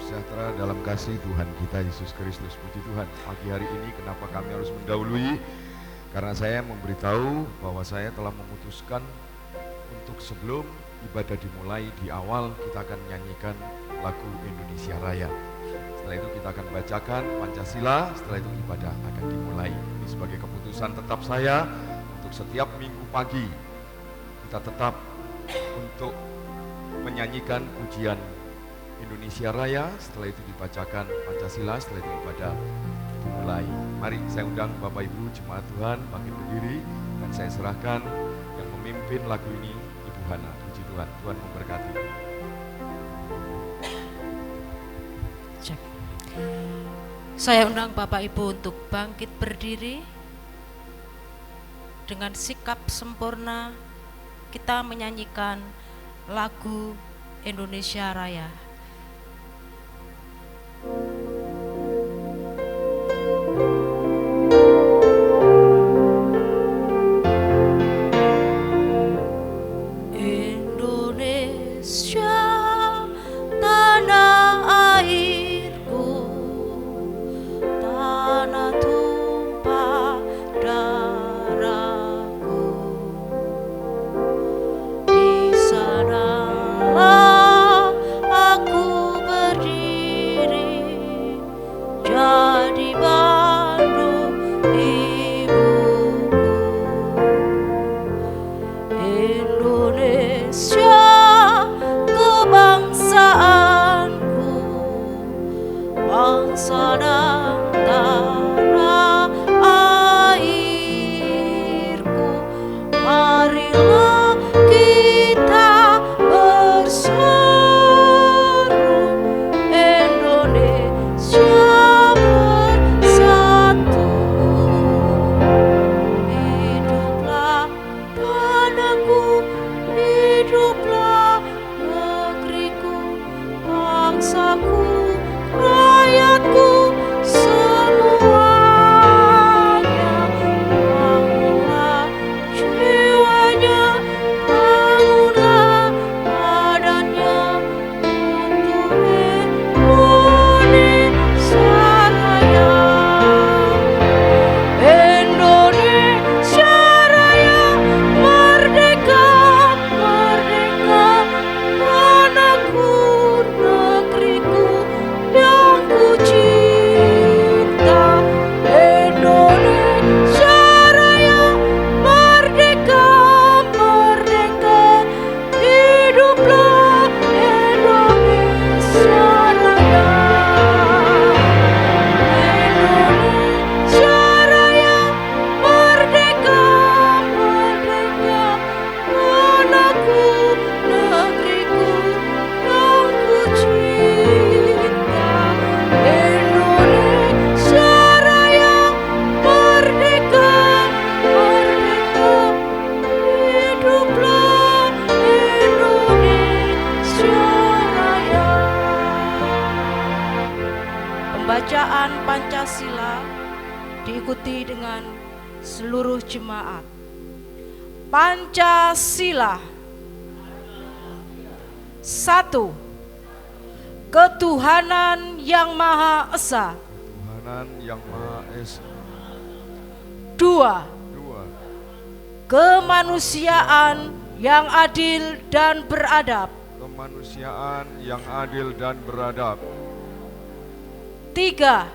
sejahtera dalam kasih Tuhan kita Yesus Kristus. Puji Tuhan, pagi hari ini kenapa kami harus mendahului? Karena saya memberitahu bahwa saya telah memutuskan untuk sebelum ibadah dimulai di awal kita akan menyanyikan lagu Indonesia Raya. Setelah itu kita akan bacakan Pancasila, setelah itu ibadah akan dimulai. Ini sebagai keputusan tetap saya untuk setiap minggu pagi kita tetap untuk menyanyikan pujian Indonesia Raya, setelah itu dibacakan Pancasila, setelah itu ibadah dimulai. Mari saya undang Bapak Ibu Jemaat Tuhan bangkit berdiri dan saya serahkan yang memimpin lagu ini Ibu Hana. Puji Tuhan, Tuhan memberkati. Cek. Saya undang Bapak Ibu untuk bangkit berdiri dengan sikap sempurna. Kita menyanyikan lagu Indonesia Raya. Indonesia, tanah airku, tanah tumpah darahku. Di sanalah aku berdiri, jadi Bandung ibuku. Indonesia, kebangsaanku, bangsa dan tanah airku. Marilah kita berseru, Indonesia bersatu. Hiduplah tanahku, hiduplah negeriku, bangsaku, rakyatku, semuanya. Bangunlah jiwanya, bangunlah badannya untuk Indonesia Raya. Indonesia Raya, merdeka, merdeka, tanahku, negeriku yang ku cinta. Indonesia Raya, merdeka, merdeka, hiduplah Indonesia Raya. Indonesia Raya, merdeka, merdeka, tanahku, negeriku yang ku cinta. Indonesia Raya, merdeka, merdeka, hiduplah Indonesia Raya. Pembacaan Pancasila diikuti dengan seluruh jemaat. Pancasila. 1. Ketuhanan yang Maha Esa. Tuhanan yang Maha Esa. 2. 2. Kemanusiaan yang adil dan beradab. Kemanusiaan yang adil dan beradab. 3.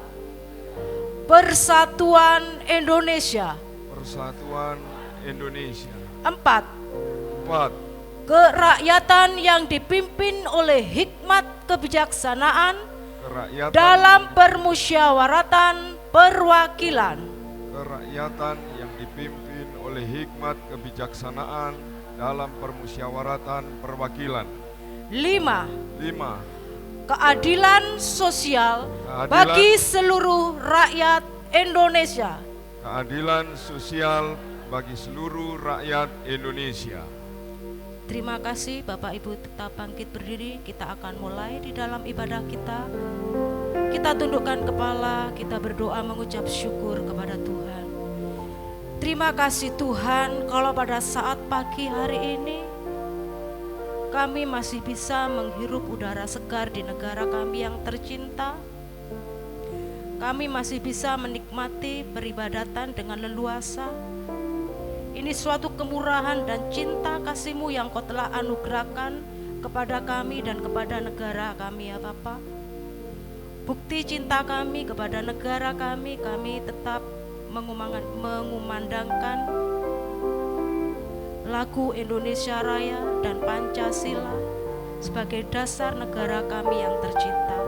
Persatuan Indonesia. Persatuan Indonesia. 4. 4. Kerakyatan yang dipimpin oleh hikmat kebijaksanaan Kerakyatan dalam permusyawaratan perwakilan. Kerakyatan yang dipimpin oleh hikmat kebijaksanaan dalam permusyawaratan perwakilan. 5. 5. Keadilan sosial Keadilan- bagi seluruh rakyat Indonesia. Keadilan sosial bagi seluruh rakyat Indonesia. Terima kasih Bapak Ibu, tetap bangkit berdiri. Kita akan mulai di dalam ibadah kita. Kita tundukkan kepala, kita berdoa mengucap syukur kepada Tuhan. Terima kasih Tuhan, kalau pada saat pagi hari ini kami masih bisa menghirup udara segar di negara kami yang tercinta. Kami masih bisa menikmati peribadatan dengan leluasa. Ini suatu kemurahan dan cinta kasih-Mu yang Kau telah anugerahkan kepada kami dan kepada negara kami ya Bapa. Bukti cinta kami kepada negara kami tetap mengumandangkan lagu Indonesia Raya dan Pancasila sebagai dasar negara kami yang tercinta.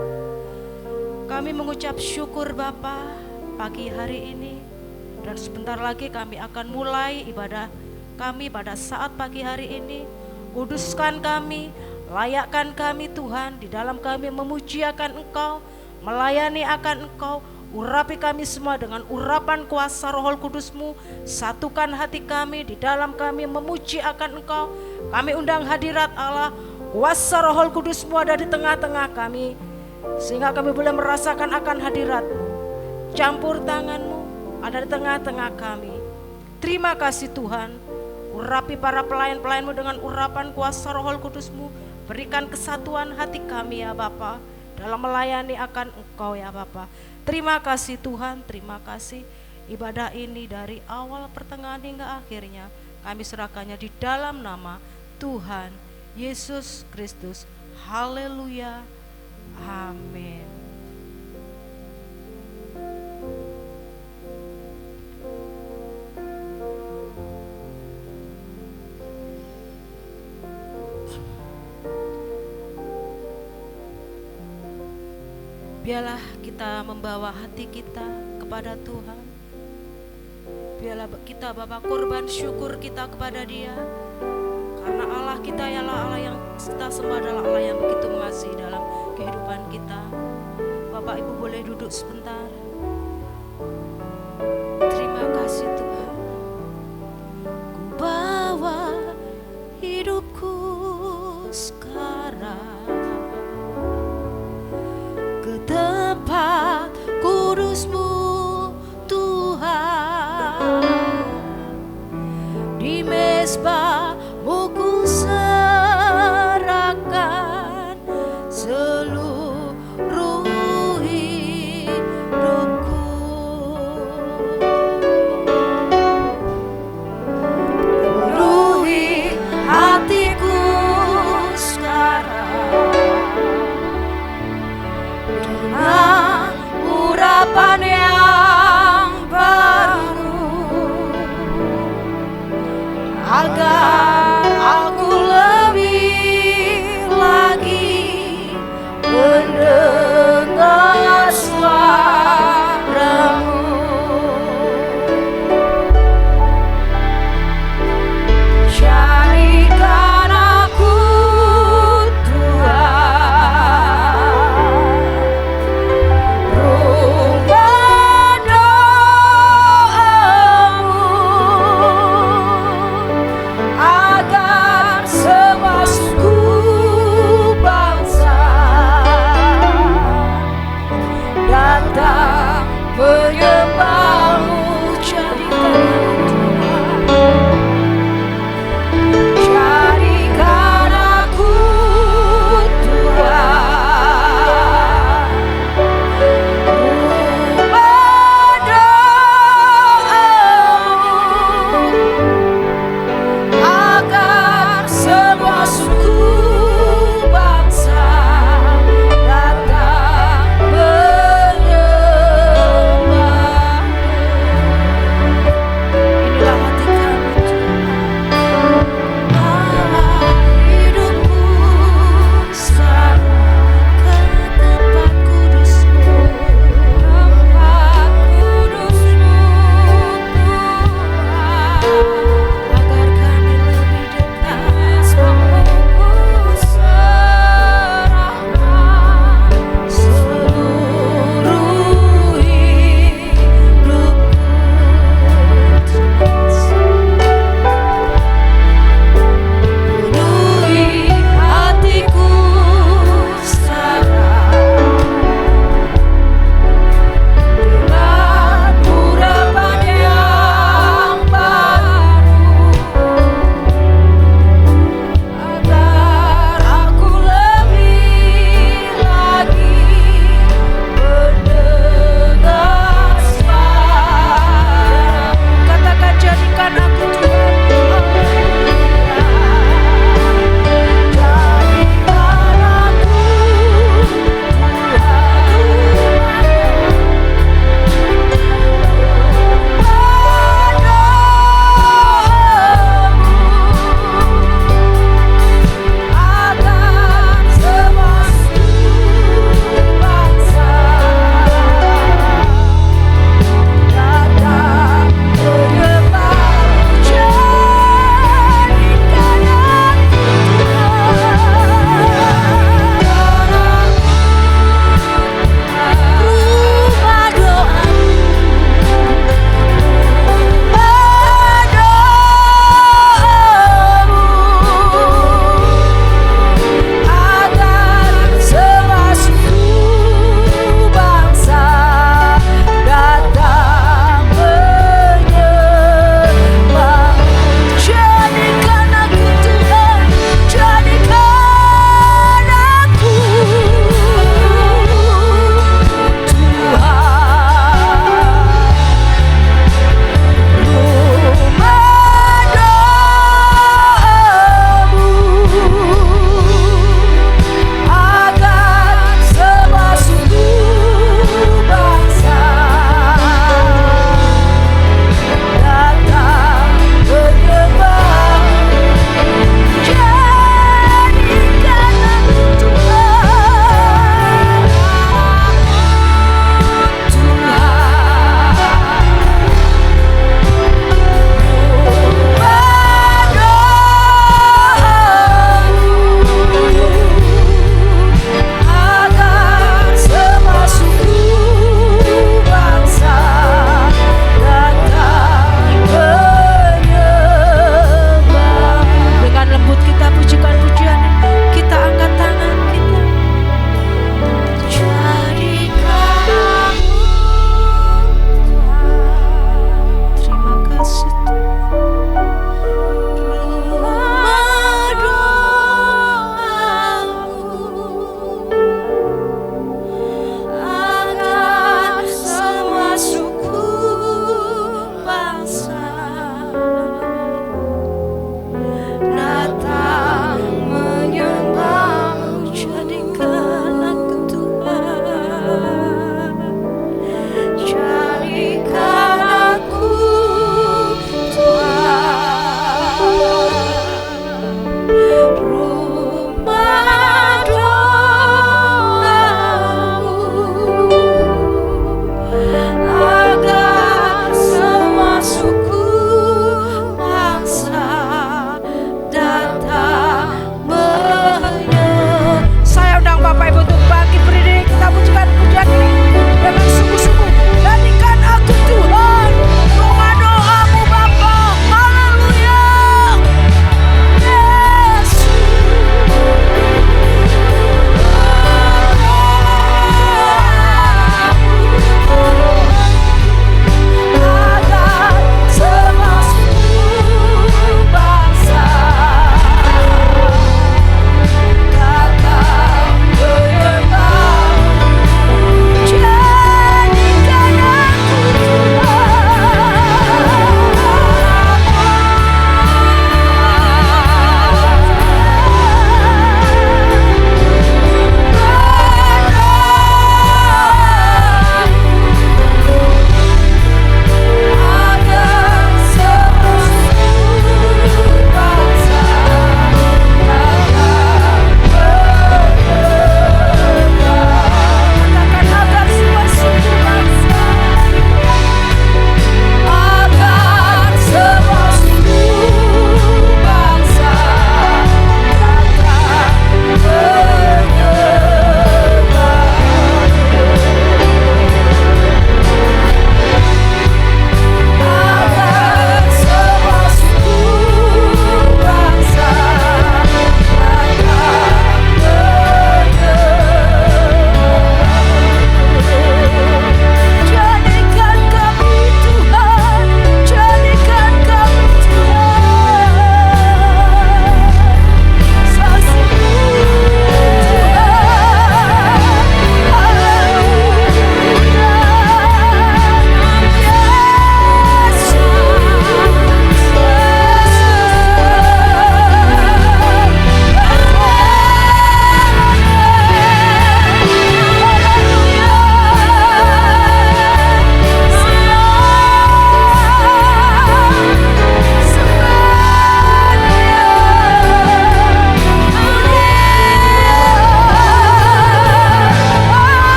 Kami mengucap syukur Bapa pagi hari ini, dan sebentar lagi kami akan mulai ibadah kami pada saat pagi hari ini. Kuduskan kami, layakkan kami Tuhan, di dalam kami memuji akan Engkau, melayani akan Engkau. Urapi kami semua dengan urapan kuasa Roh Kudus-Mu. Satukan hati kami, di dalam kami memuji akan Engkau. Kami undang hadirat Allah, kuasa Roh Kudus-Mu ada di tengah-tengah kami, sehingga kami boleh merasakan akan hadirat-Mu. Campur tangan-Mu ada di tengah-tengah kami. Terima kasih Tuhan. Urapi para pelayan-pelayan-Mu dengan urapan kuasa Roh Kudus-Mu. Berikan kesatuan hati kami ya Bapa, dalam melayani akan Engkau ya Bapa. Terima kasih Tuhan, terima kasih. Ibadah ini dari awal, pertengahan hingga akhirnya kami serahkannya di dalam nama Tuhan Yesus Kristus. Haleluya. Amin. Biarlah kita membawa hati kita kepada Tuhan. Biarlah kita Bapa korban syukur kita kepada Dia. Karena Allah kita ialah Allah yang kita sembah, adalah Allah yang begitu mengasihi dalam kehidupan kita. Bapak Ibu boleh duduk sebentar. Terima kasih Tuhan. Ku bawa hidupku sekarang ke tempat kudus-Mu Tuhan. Di mezbah-Mu ku serahkan seluruh hidupku.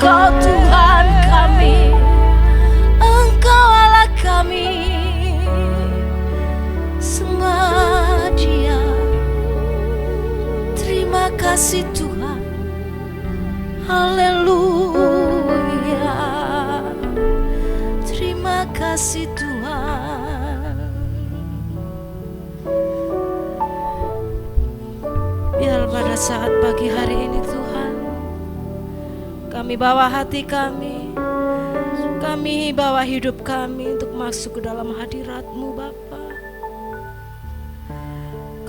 Engkau Tuhan kami, Engkau Allah kami, sembah Dia. Terima kasih Tuhan, haleluya. Terima kasih Tuhan. Biar pada saat pagi hari ini Tuhan, kami bawa hati kami bawa hidup kami untuk masuk ke dalam hadirat-Mu Bapa.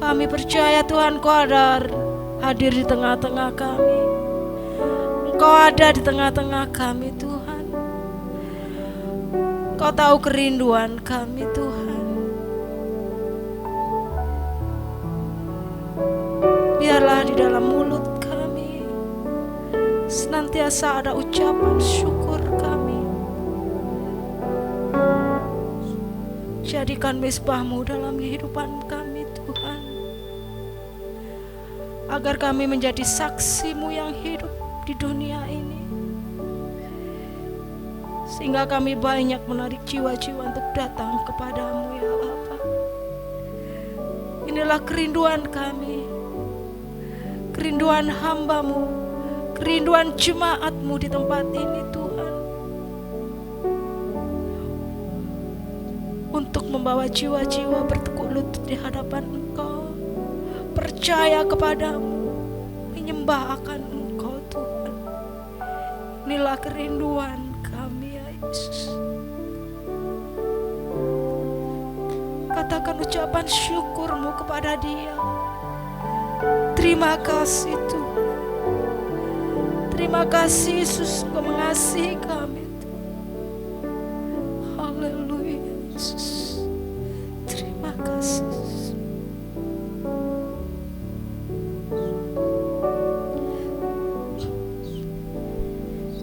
Kami percaya Tuhan Kau ada hadir di tengah-tengah kami. Engkau ada di tengah-tengah kami Tuhan. Kau tahu kerinduan kami Tuhan. Biarlah di dalam mulut kami senantiasa ada ucapan syukur kami. Jadikan mezbah-Mu dalam kehidupan kami Tuhan, agar kami menjadi saksi-Mu yang hidup di dunia ini, sehingga kami banyak menarik jiwa-jiwa untuk datang kepadamu ya Bapa. Inilah kerinduan kami, kerinduan hamba-Mu, kerinduan jemaat-Mu di tempat ini Tuhan, untuk membawa jiwa-jiwa bertekuk lutut di hadapan Engkau, percaya kepadamu, menyembah akan Engkau Tuhan. Inilah kerinduan kami ya Yesus. Katakan ucapan syukur-Mu kepada Dia. Terima kasih Tuhan. Terima kasih Yesus, Engkau mengasihi kami Tuhan. Haleluya Yesus. Terima kasih.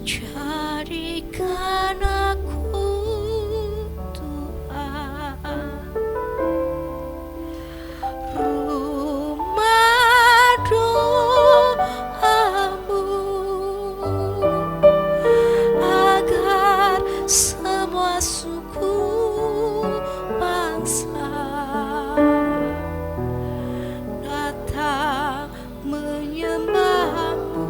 Jadikan aku Tuhan rumah doa-Mu, agar semua suku bangsa datang menyembah-Mu.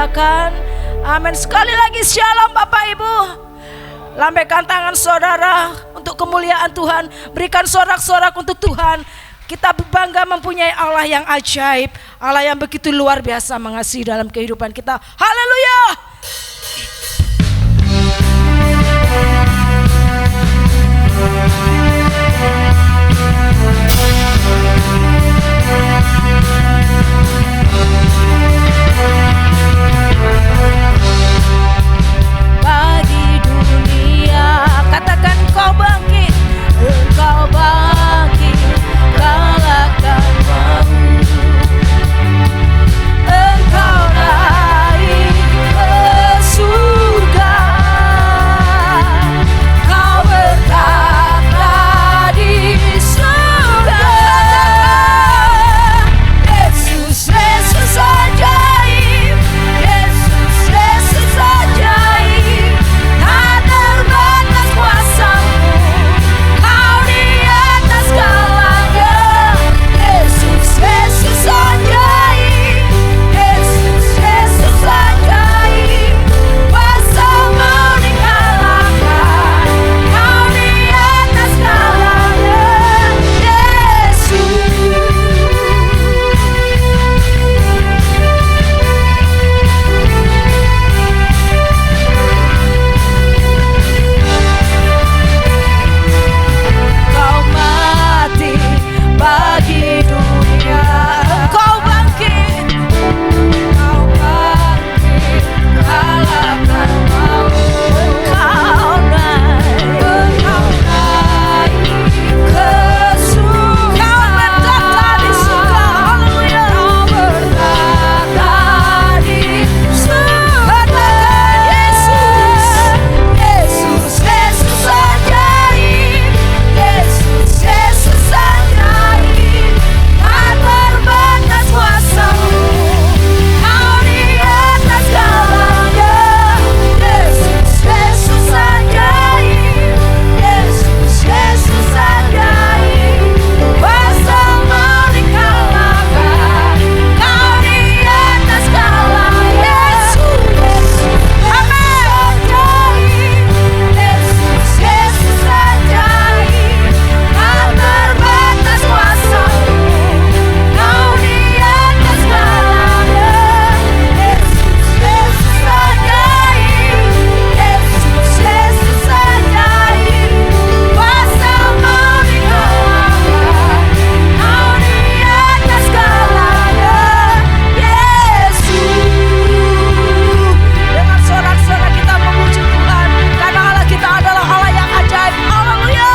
katakan amin. Sekali lagi shalom Bapak Ibu. Lambaikan tangan saudara untuk kemuliaan Tuhan. Berikan sorak-sorak untuk Tuhan. Kita bangga mempunyai Allah yang ajaib, Allah yang begitu luar biasa mengasihi dalam kehidupan kita. Haleluya. Bagi dunia, katakan kau bangkit, engkau bangkit, kalahkan maut. Engkau naik ke surga, kau bertata di surga. Yesus, Yesus ajaib, Yesus, Yesus ajaib, tak terbatas kuasa-Mu, Kau di atas segalanya. Yesus, Yesus ajaib, Yesus, Yesus ajaib, kuasa-Mu dikalahkan, Kau di atas segalanya. Yesus. Kau mati bagi dunia, Kau bangkit, Kau bangkit, kalahkan maut. Kau naik ke surga, Kau bertata di surga. Haleluya. Kau bertata di surga. Yesus, Yesus, Yesus ajaib, Yesus, Yesus ajaib, tak terbatas kuasa-Mu, Kau di atas segalanya. Yesus, Yesus ajaib, Yesus, Yesus ajaib, kuasa-Mu dikalahkan, Kau di atas segalanya. Yesus, amin. Yesus, Yesus ajaib, tak terbatas kuasa-Mu, Kau di atas segalanya. Yesus, Yesus ajaib, Yesus, Yesus ajaib, kuasa-Mu dikalahkan, Kau di atas segalanya. Yesus. Dengan sorak-sorak kita memuji Tuhan, karena Allah kita adalah Allah yang ajaib. Haleluya.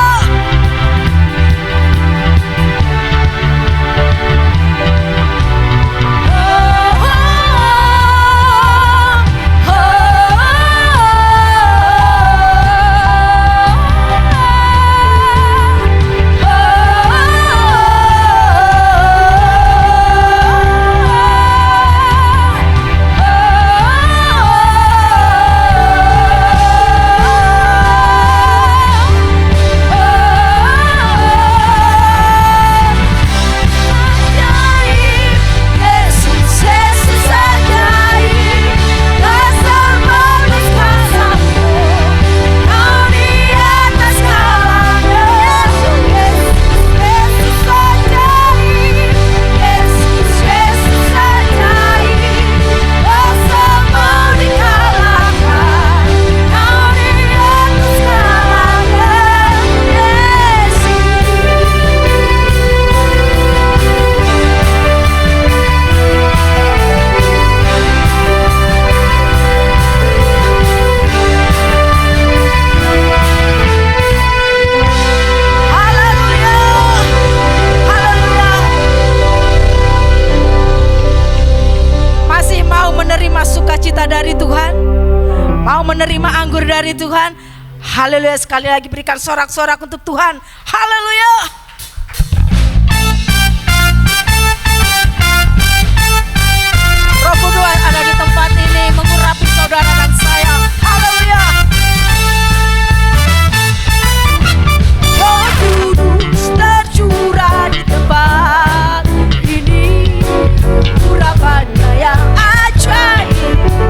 Yesus, Yesus ajaib, tak terbatas kuasa-Mu, Kau di atas segalanya. Yesus, Yesus ajaib, Yesus, Yesus ajaib, kuasa-Mu dikalahkan, Kau di atas segalanya. Haleluya. Haleluya. Masih mau menerima sukacita dari Tuhan? Mau menerima anggur dari Tuhan? Haleluya. Sekali lagi berikan sorak-sorak untuk Tuhan. Haleluya. Roh Kudus ada di tempat ini mengurapi saudara dan saya. Haleluya. Roh Kudus tercurah di tempat ini, urapannya yang ajaib.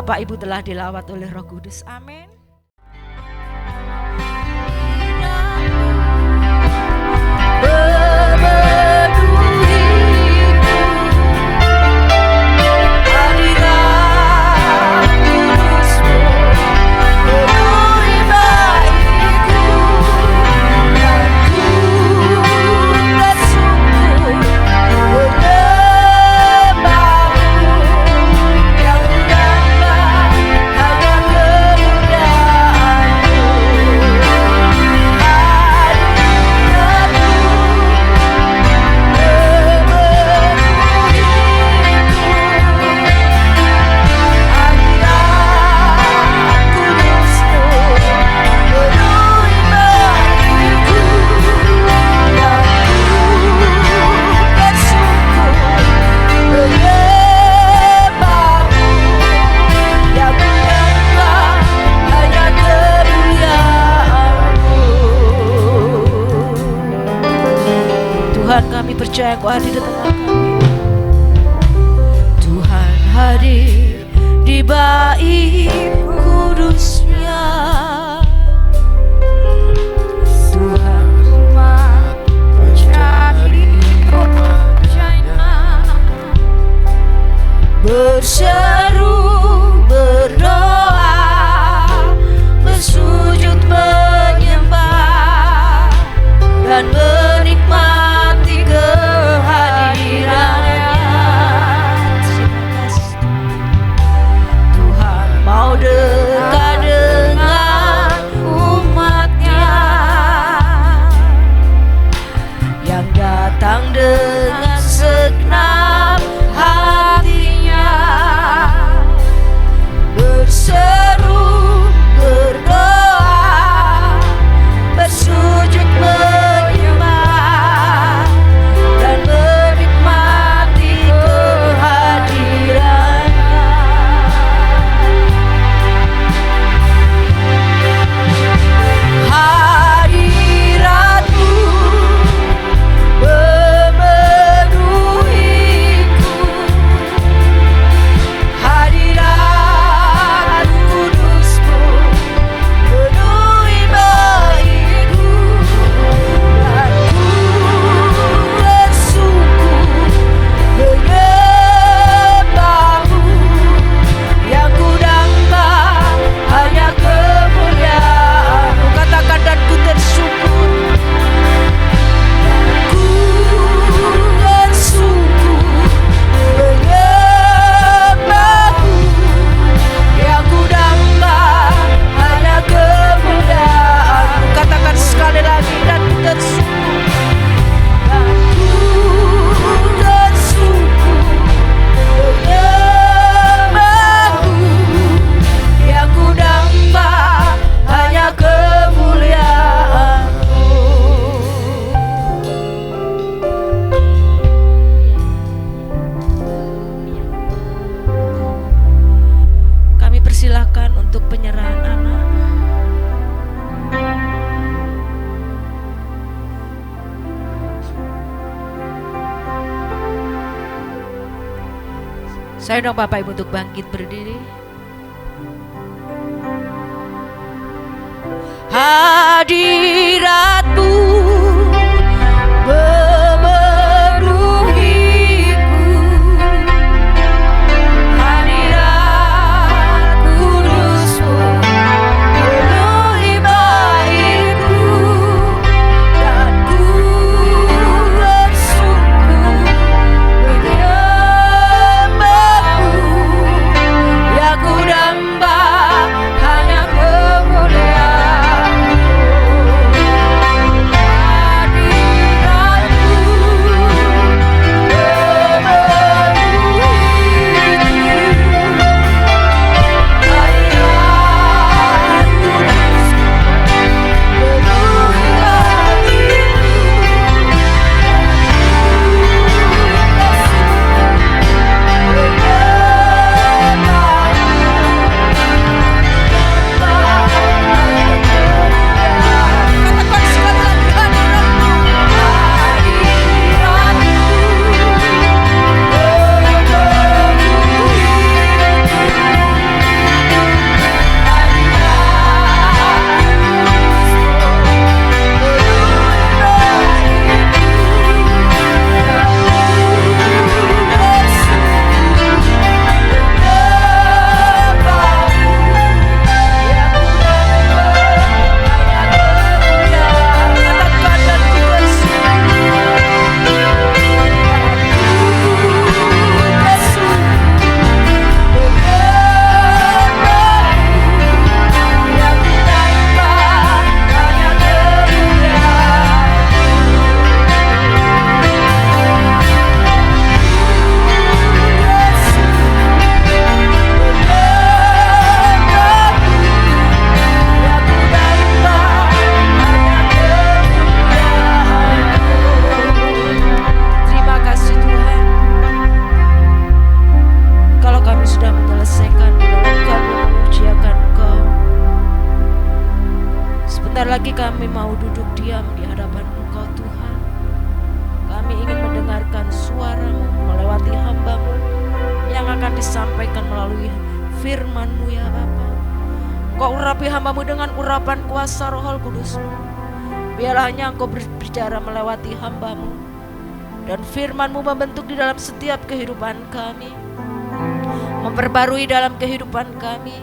Bapak Ibu telah dilawat oleh Roh Kudus. Amin. Percaya Engkau hadir di tengah kami. Tuhan hadir di bait kudusnya. Tuhan umat mencari percaya, berseru, berdoa, bersujud menyembah dan menikmati kehadirannya. Tuhan mau dekat dengan umatnya yang datang dengan segenap hatinya, berseru, berdoa, bersujud menyembah dan menikmati kehadirannya. Hadirat-Mu memenuhiku, hadirat kudus-Mu penuhi baitku, dan ku bersungguh menyembah-Mu, yang ku damba hanya kemuliaan-Mu. Katakan, dan ku tersungguh, ku bersungguh menyembah-Mu, yang ku damba hanya kemuliaan-Mu. Katakan sekali lagi, dan ku tersungguh, dan ku tersungguh menyembah-Mu, yang ku damba hanya kemuliaan-Mu. Kami persilakan untuk penyerahan anak. Saya undang Bapak Ibu untuk bangkit berdiri. Hadirat-Mu memenuhiku, hadirat kudus-Mu penuhi baitku, dan ku bersungguh menyembah-Mu, yang ku damba hanya kemuliaan-Mu. disampaikan melalui firman-Mu ya Bapa. Kau urapi hamba-Mu dengan urapan kuasa Roh Kudus-Mu. Biarlah hanya Engkau berbicara melewati hamba-Mu, dan firman-Mu membentuk di dalam setiap kehidupan kami, memperbarui dalam kehidupan kami,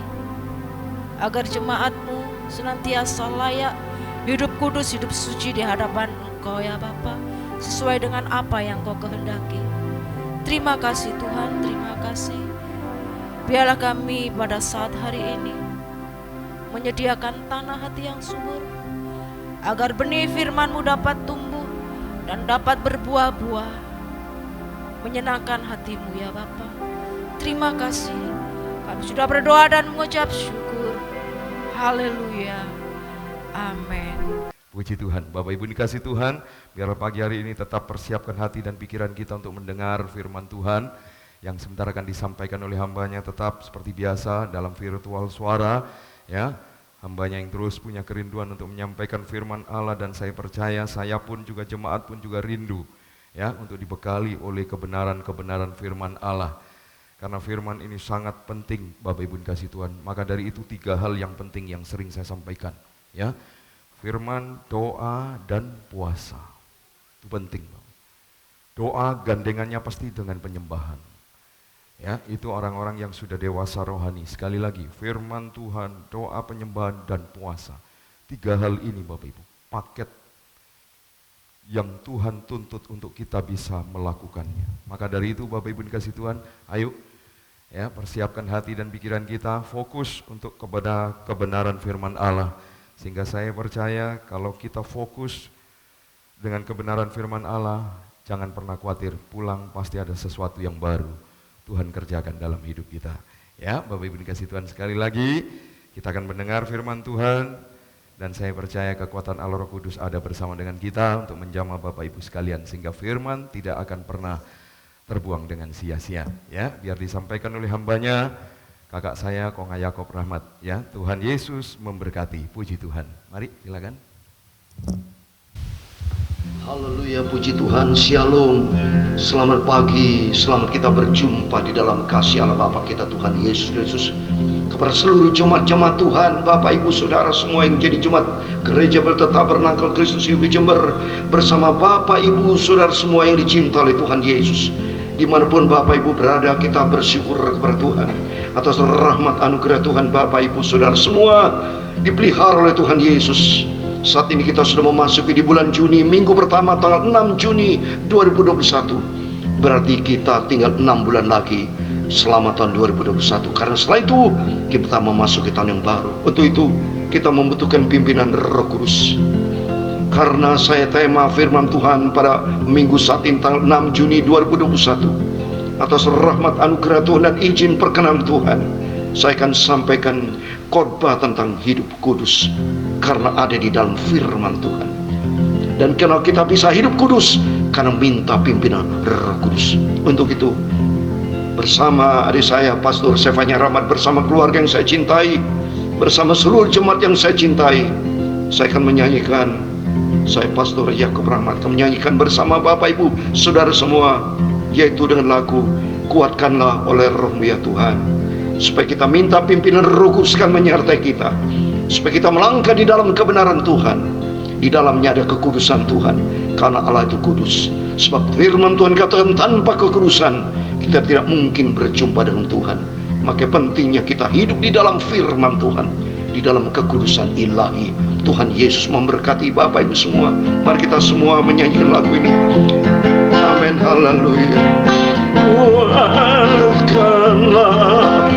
agar jemaat-Mu senantiasa layak, hidup kudus, hidup suci di hadapan Engkau ya Bapa, sesuai dengan apa yang Kau kehendaki. Terima kasih Tuhan, terima kasih. Biarlah kami pada saat hari ini menyediakan tanah hati yang subur, agar benih firman-Mu dapat tumbuh dan dapat berbuah-buah, menyenangkan hati-Mu ya Bapa. Terima kasih, kami sudah berdoa dan mengucap syukur. Haleluya, amin. Puji Tuhan. Bapak Ibu dikasih Tuhan, biarlah pagi hari ini tetap persiapkan hati dan pikiran kita untuk mendengar firman Tuhan yang sebentar akan disampaikan oleh hambanya. Tetap seperti biasa dalam virtual suara ya, hambanya yang terus punya kerinduan untuk menyampaikan firman Allah, dan saya percaya saya pun juga, jemaat pun juga rindu ya untuk dibekali oleh kebenaran-kebenaran firman Allah. Karena firman ini sangat penting Bapak Ibu dikasih Tuhan. Maka dari itu 3 hal yang penting yang sering saya sampaikan ya. Firman, doa, dan puasa. Itu penting. Doa gandengannya pasti dengan penyembahan. Ya, itu orang-orang yang sudah dewasa rohani. Sekali lagi, firman Tuhan, doa, penyembahan, dan puasa. 3 hal ini Bapak Ibu, paket yang Tuhan tuntut untuk kita bisa melakukannya. Maka dari itu Bapak Ibu dikasih Tuhan, ayo ya, persiapkan hati dan pikiran kita, fokus untuk kepada kebenaran firman Allah. Sehingga saya percaya kalau kita fokus dengan kebenaran firman Allah, jangan pernah khawatir, pulang pasti ada sesuatu yang baru Tuhan kerjakan dalam hidup kita. Ya, Bapak Ibu dikasih Tuhan, sekali lagi kita akan mendengar firman Tuhan, dan saya percaya kekuatan Allah Roh Kudus ada bersama dengan kita untuk menjamah Bapak Ibu sekalian, sehingga firman tidak akan pernah terbuang dengan sia-sia. Ya, biar disampaikan oleh hambanya, kakak saya Konga Yakob Rahmat ya. Tuhan Yesus memberkati. Puji Tuhan. Mari silakan. Haleluya, puji Tuhan, shalom. Selamat pagi, selamat kita berjumpa di dalam kasih Allah Bapa kita Tuhan Yesus Kristus. Kepada seluruh jemaat-jemaat Tuhan, Bapak Ibu Saudara semua yang jadi jemaat Gereja Bertabernakel Kristus Hidup Jember, bersama Bapak Ibu Saudara semua yang dicinta oleh Tuhan Yesus. Dimanapun Bapak Ibu berada, kita bersyukur kepada Tuhan atas rahmat anugerah Tuhan. Bapak Ibu Saudara semua dipelihara oleh Tuhan Yesus. Saat ini kita sudah memasuki di bulan Juni, minggu pertama tanggal 6 Juni 2021. Berarti kita tinggal 6 bulan lagi selama tahun 2021. Karena setelah itu kita memasuki tahun yang baru. Untuk itu kita membutuhkan pimpinan Roh Kudus. Karena saya tema firman Tuhan pada minggu saat ini tanggal 6 Juni 2021, atas rahmat anugerah Tuhan dan izin perkenan Tuhan, saya akan sampaikan khotbah tentang hidup kudus, karena ada di dalam firman Tuhan. Dan karena kita bisa hidup kudus karena minta pimpinan Roh Kudus. Untuk itu bersama adik saya Pastor Sefanya Rahmat, bersama keluarga yang saya cintai, bersama seluruh jemaat yang saya cintai, saya akan menyanyikan, saya Pastor Yakob Rahmat akan menyanyikan bersama Bapak Ibu Saudara semua, yaitu dengan lagu Kuatkanlah oleh Roh-Mu ya Tuhan. Supaya kita minta pimpinan Roh Kudus kan menyertai kita, supaya kita melangkah di dalam kebenaran Tuhan. Di dalamnya ada kekudusan Tuhan, karena Allah itu kudus. Sebab firman Tuhan katakan tanpa kekudusan kita tidak mungkin berjumpa dengan Tuhan. Maka pentingnya kita hidup di dalam firman Tuhan, di dalam kekudusan ilahi. Tuhan Yesus memberkati Bapak Ibu semua. Mari kita semua menyanyikan lagu ini. Amin, haleluya. Kuatkanlah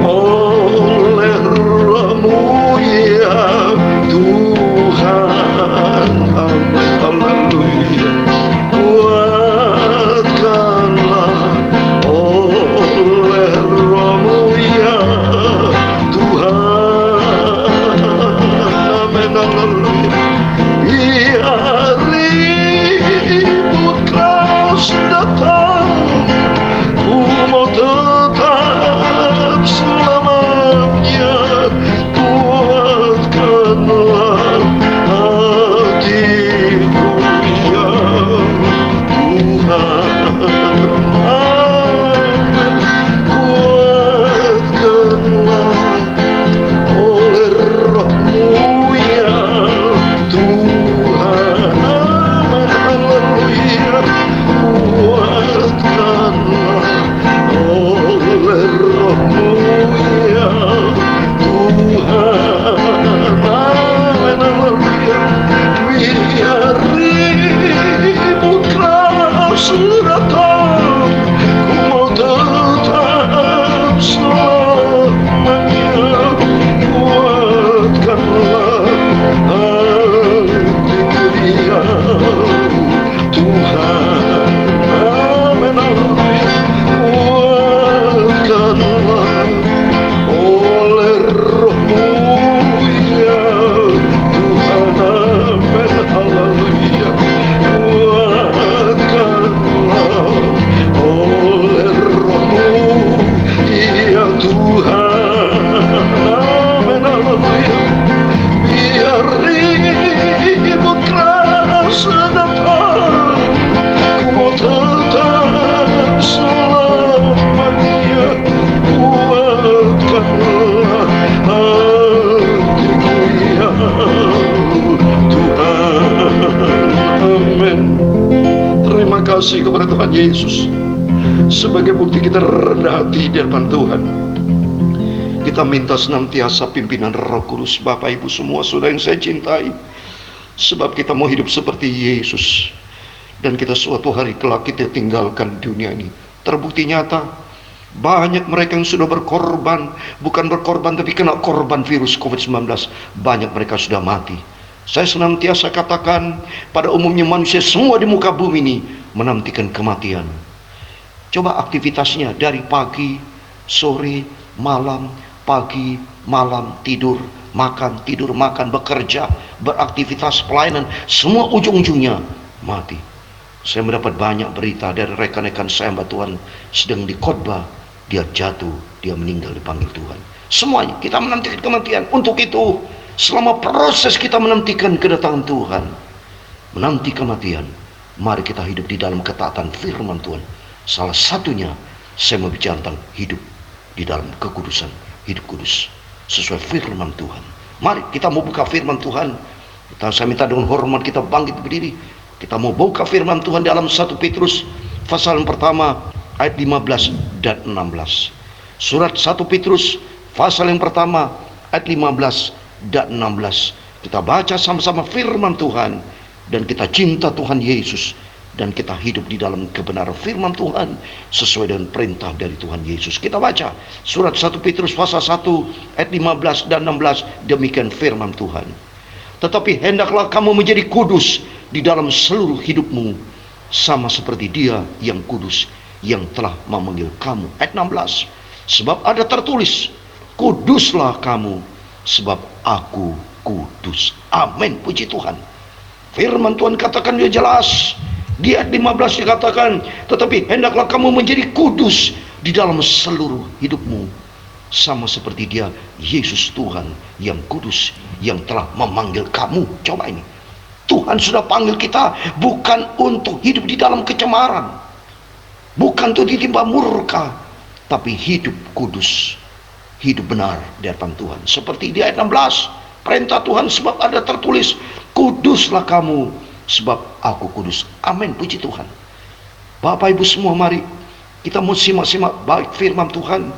oleh Roh-Mu ya Tuhan. Amin, haleluya. Kuatkanlah oleh Roh-Mu ya Tuhan. Amin, haleluya. Biar ribut keras datang, ku mau tetap selamanya. Kuatkanlah hatiku ya Tuhan. Amin. kasih kepada Tuhan Yesus. Sebagai bukti kita rendah hati di hadapan Tuhan, kita minta senantiasa pimpinan Roh Kudus. Bapak Ibu semua saudara yang saya cintai, sebab kita mau hidup seperti Yesus, dan kita suatu hari kelak kita tinggalkan dunia ini. Terbukti nyata, banyak mereka yang sudah berkorban, bukan berkorban tapi kena korban virus COVID-19. Banyak mereka sudah mati. Saya senantiasa katakan, pada umumnya manusia semua di muka bumi ini menantikan kematian. Coba aktivitasnya dari pagi, sore, malam, pagi, malam, tidur, makan, bekerja, beraktivitas pelayanan, semua ujung-ujungnya mati. Saya mendapat banyak berita dari rekan-rekan saya, Mbak Tuhan, sedang dikhotbah, dia jatuh, dia meninggal dipanggil Tuhan. Semuanya kita menantikan kematian. Untuk itu, selama proses kita menantikan kedatangan Tuhan, menanti kematian, mari kita hidup di dalam ketaatan firman Tuhan. Salah satunya, saya mau bicara tentang hidup di dalam kekudusan, hidup kudus sesuai firman Tuhan. Mari kita mau buka firman Tuhan. Saya minta dengan hormat kita bangkit berdiri. Kita mau buka firman Tuhan dalam 1 Petrus pasal yang pertama ayat 15 dan 16. Surat 1 Petrus pasal yang pertama ayat 15 dan 16. Kita baca sama-sama firman Tuhan, dan kita cinta Tuhan Yesus, dan kita hidup di dalam kebenaran firman Tuhan sesuai dengan perintah dari Tuhan Yesus. Kita baca surat 1 Petrus pasal 1 ayat 15 dan 16. Demikian firman Tuhan. Tetapi hendaklah kamu menjadi kudus di dalam seluruh hidupmu, sama seperti Dia yang kudus, yang telah memanggil kamu. Ayat 16. Sebab ada tertulis, kuduslah kamu, sebab aku kudus. Amin, puji Tuhan. Firman Tuhan katakan dia jelas. Di ayat 15 dikatakan, tetapi hendaklah kamu menjadi kudus di dalam seluruh hidupmu, sama seperti Dia, Yesus Tuhan yang kudus, yang telah memanggil kamu. Coba ini, Tuhan sudah panggil kita bukan untuk hidup di dalam kecemaran, bukan untuk ditimpa murka, tapi hidup kudus, hidup benar di hadapan Tuhan. Seperti di ayat 16, perintah Tuhan, sebab ada tertulis, kuduslah kamu, sebab aku kudus. Amin, puji Tuhan. Bapak Ibu semua, mari kita mau simak-simak baik firman Tuhan.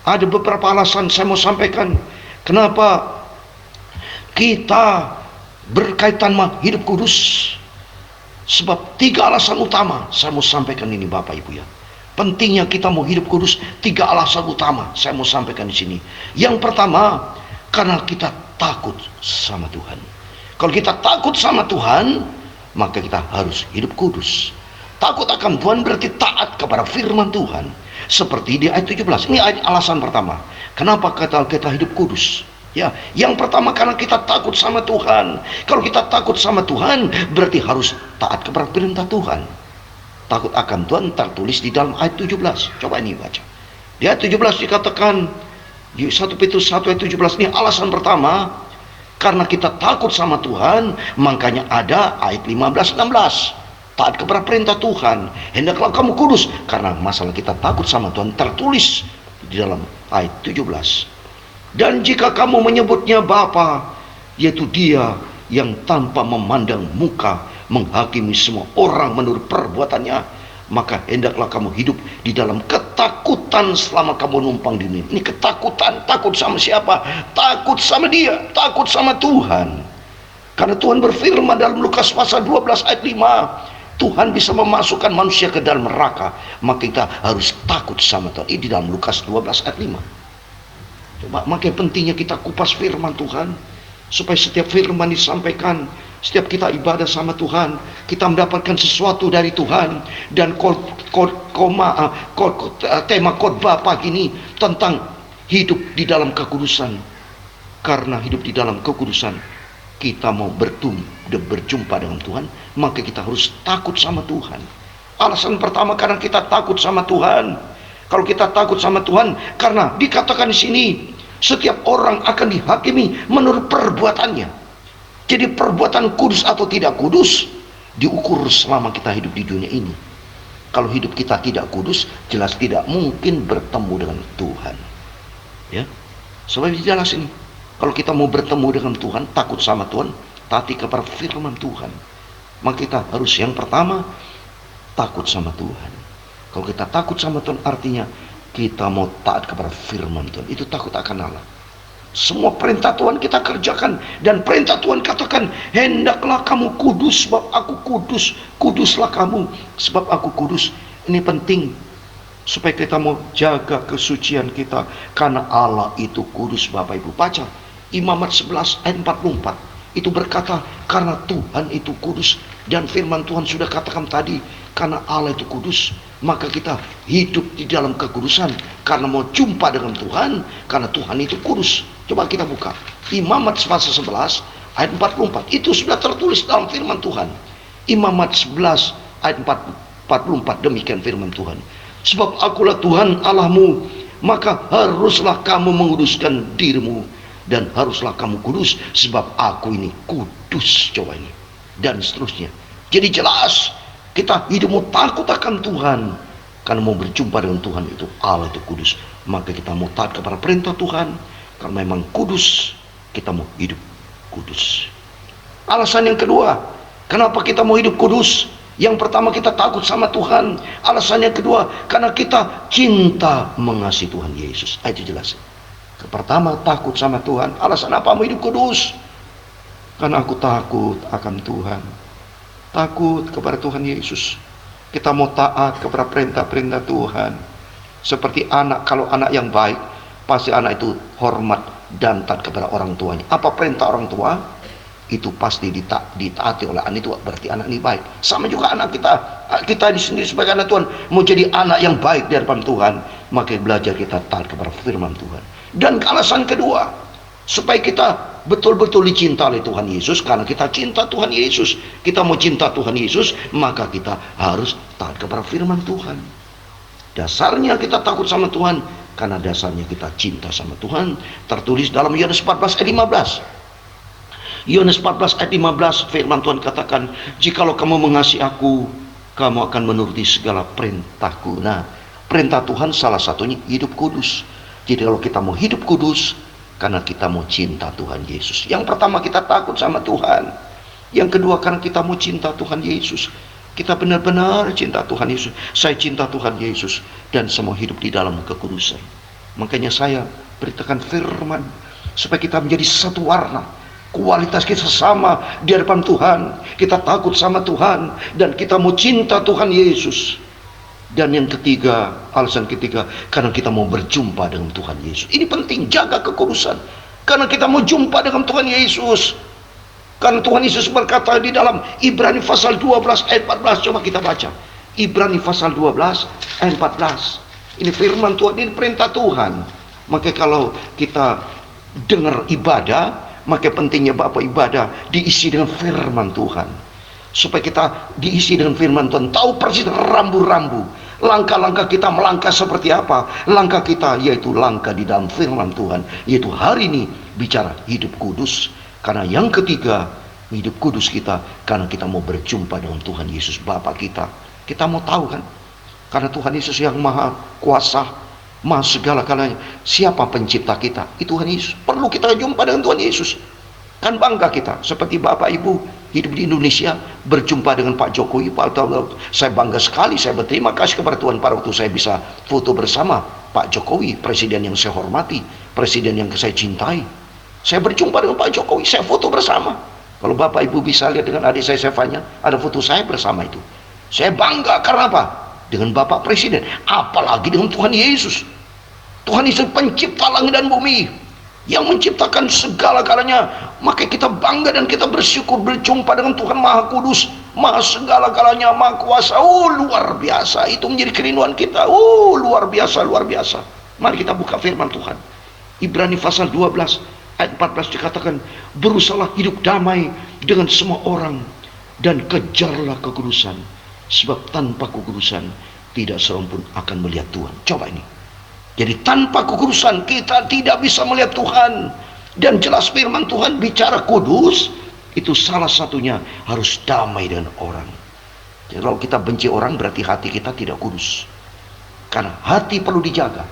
Ada beberapa alasan saya mau sampaikan kenapa kita berkaitan sama hidup kudus. Sebab 3 alasan utama saya mau sampaikan ini, Bapak Ibu ya. Pentingnya kita mau hidup kudus, 3 alasan utama saya mau sampaikan di sini. Yang pertama, karena kita takut sama Tuhan. Kalau kita takut sama Tuhan, maka kita harus hidup kudus. Takut akan Tuhan berarti taat kepada firman Tuhan. Seperti di ayat 17. Ini ayat alasan pertama. Kenapa kita hidup kudus? Ya, yang pertama karena kita takut sama Tuhan. Kalau kita takut sama Tuhan, berarti harus taat kepada perintah Tuhan. Takut akan Tuhan tertulis di dalam ayat 17. Coba ini baca. Di ayat 17 dikatakan, di 1 Petrus 1 ayat 17, ini alasan pertama. Karena kita takut sama Tuhan, makanya ada ayat 15-16. Taat kepada perintah Tuhan. Hendaklah kamu kudus. Karena masalah kita takut sama Tuhan tertulis di dalam ayat 17. Dan jika kamu menyebutnya Bapa, yaitu Dia yang tanpa memandang muka menghakimi semua orang menurut perbuatannya, maka hendaklah kamu hidup di dalam ketakutan selama kamu numpang di dunia. Ini ketakutan, takut sama siapa? Takut sama Dia, takut sama Tuhan. Karena Tuhan berfirman dalam Lukas pasal 12 ayat 5, Tuhan bisa memasukkan manusia ke dalam neraka, maka kita harus takut sama Tuhan. Ini di dalam Lukas 12 ayat 5. Coba, makanya pentingnya kita kupas firman Tuhan, supaya setiap firman disampaikan, setiap kita ibadah sama Tuhan, kita mendapatkan sesuatu dari Tuhan. Dan tema khotbah pagi ini tentang hidup di dalam kekudusan. Karena hidup di dalam kekudusan, kita mau berjumpa dengan Tuhan, maka kita harus takut sama Tuhan. Alasan pertama karena kita takut sama Tuhan. Kalau kita takut sama Tuhan, karena dikatakan di sini, setiap orang akan dihakimi menurut perbuatannya. Jadi perbuatan kudus atau tidak kudus diukur selama kita hidup di dunia ini. Kalau hidup kita tidak kudus, jelas tidak mungkin bertemu dengan Tuhan. Ya, sebab jelas ini. Kalau kita mau bertemu dengan Tuhan, takut sama Tuhan, taati kepada firman Tuhan, maka kita harus yang pertama takut sama Tuhan. Kalau kita takut sama Tuhan artinya kita mau taat kepada firman Tuhan. Itu takut akan Allah. Semua perintah Tuhan kita kerjakan, dan perintah Tuhan katakan, hendaklah kamu kudus sebab aku kudus. Kuduslah kamu sebab aku kudus. Ini penting supaya kita mau jaga kesucian kita, karena Allah itu kudus. Bapak Ibu baca Imamat 11 ayat 44. Itu berkata, karena Tuhan itu kudus. Dan firman Tuhan sudah katakan tadi, karena Allah itu kudus, maka kita hidup di dalam kekudusan. Karena mau jumpa dengan Tuhan, karena Tuhan itu kudus. Coba kita buka Imamat pasal 11 ayat 44. Itu sudah tertulis dalam firman Tuhan. Imamat 11 ayat 44, demikian firman Tuhan. Sebab akulah Tuhan Allahmu, maka haruslah kamu menguduskan dirimu, dan haruslah kamu kudus sebab aku ini kudus. Coba ini, dan seterusnya. Jadi jelas kita hidup mau takut akan Tuhan, karena mau berjumpa dengan Tuhan itu Allah itu kudus. Maka kita mau taat kepada perintah Tuhan, karena memang kudus. Kita mau hidup kudus. Alasan yang kedua, kenapa kita mau hidup kudus? Yang pertama, kita takut sama Tuhan. Alasan yang kedua, karena kita cinta mengasihi Tuhan Yesus. Itu jelas. Pertama, takut sama Tuhan. Alasan apa mau hidup kudus? Karena aku takut akan Tuhan, takut kepada Tuhan Yesus. Kita mau taat kepada perintah-perintah Tuhan. Seperti anak, kalau anak yang baik, pasti anak itu hormat dan taat kepada orang tuanya. Apa perintah orang tua, itu pasti ditaati oleh anak itu, berarti anak ini baik. Sama juga anak kita di sini sebagai anak Tuhan, mau jadi anak yang baik di hadapan Tuhan, maka belajar kita taat kepada firman Tuhan. Dan alasan kedua, supaya kita betul-betul dicinta oleh Tuhan Yesus, karena kita cinta Tuhan Yesus. Kita mau cinta Tuhan Yesus, maka kita harus taat kepada firman Tuhan. Dasarnya kita takut sama Tuhan, karena dasarnya kita cinta sama Tuhan. Tertulis dalam Yohanes 14 ayat 15. Yohanes 14 ayat 15, firman Tuhan katakan, jikalau kamu mengasihi aku, kamu akan menuruti segala perintahku. Nah, perintah Tuhan salah satunya hidup kudus. Jadi kalau kita mau hidup kudus, karena kita mau cinta Tuhan Yesus. Yang pertama, kita takut sama Tuhan. Yang kedua, karena kita mau cinta Tuhan Yesus. Kita benar-benar cinta Tuhan Yesus. Saya cinta Tuhan Yesus, dan saya mau hidup di dalam kekudusan. Makanya saya beritakan firman, supaya kita menjadi satu warna. Kualitas kita sama di hadapan Tuhan. Kita takut sama Tuhan, dan kita mau cinta Tuhan Yesus. Dan yang ketiga, alasan ketiga, karena kita mau berjumpa dengan Tuhan Yesus. Ini penting, jaga kekudusan, karena kita mau jumpa dengan Tuhan Yesus. Karena Tuhan Yesus berkata di dalam Ibrani pasal 12 ayat 14. Coba kita baca Ibrani pasal 12 ayat 14. Ini firman Tuhan, ini perintah Tuhan. Maka kalau kita dengar ibadah, maka pentingnya Bapak ibadah diisi dengan firman Tuhan, supaya kita diisi dengan firman Tuhan, tahu persis rambu-rambu, langkah-langkah kita melangkah seperti apa. Langkah kita yaitu langkah di dalam firman Tuhan, yaitu hari ini bicara hidup kudus. Karena yang ketiga, hidup kudus kita karena kita mau berjumpa dengan Tuhan Yesus Bapa kita. Kita mau tahu kan, karena Tuhan Yesus yang maha kuasa, maha segala-galanya. Siapa pencipta kita? Itu Tuhan Yesus. Perlu kita jumpa dengan Tuhan Yesus. Kan bangga kita, seperti Bapak Ibu hidup di Indonesia, berjumpa dengan Pak Jokowi. Saya bangga sekali, saya berterima kasih kepada Tuhan pada waktu saya bisa foto bersama Pak Jokowi, presiden yang saya hormati, presiden yang saya cintai. Saya berjumpa dengan Pak Jokowi, saya foto bersama. Kalau Bapak Ibu bisa lihat dengan adik saya Sevanya, ada foto saya bersama itu. Saya bangga karena apa? Dengan Bapak Presiden, apalagi dengan Tuhan Yesus. Tuhan Yesus pencipta langit dan bumi, yang menciptakan segala-galanya. Maka kita bangga dan kita bersyukur berjumpa dengan Tuhan Maha Kudus, Maha segala-galanya, Maha Kuasa. Luar biasa, itu menjadi kerinduan kita. Luar biasa, luar biasa. Mari kita buka firman Tuhan. Ibrani pasal 12 ayat 14 dikatakan, berusahalah hidup damai dengan semua orang, dan kejarlah kekudusan, sebab tanpa kekudusan tidak seorang pun akan melihat Tuhan. Coba ini. Jadi tanpa kekudusan kita tidak bisa melihat Tuhan. Dan jelas firman Tuhan bicara kudus, itu salah satunya harus damai dengan orang. Jadi kalau kita benci orang, berarti hati kita tidak kudus. Karena hati perlu dijaga.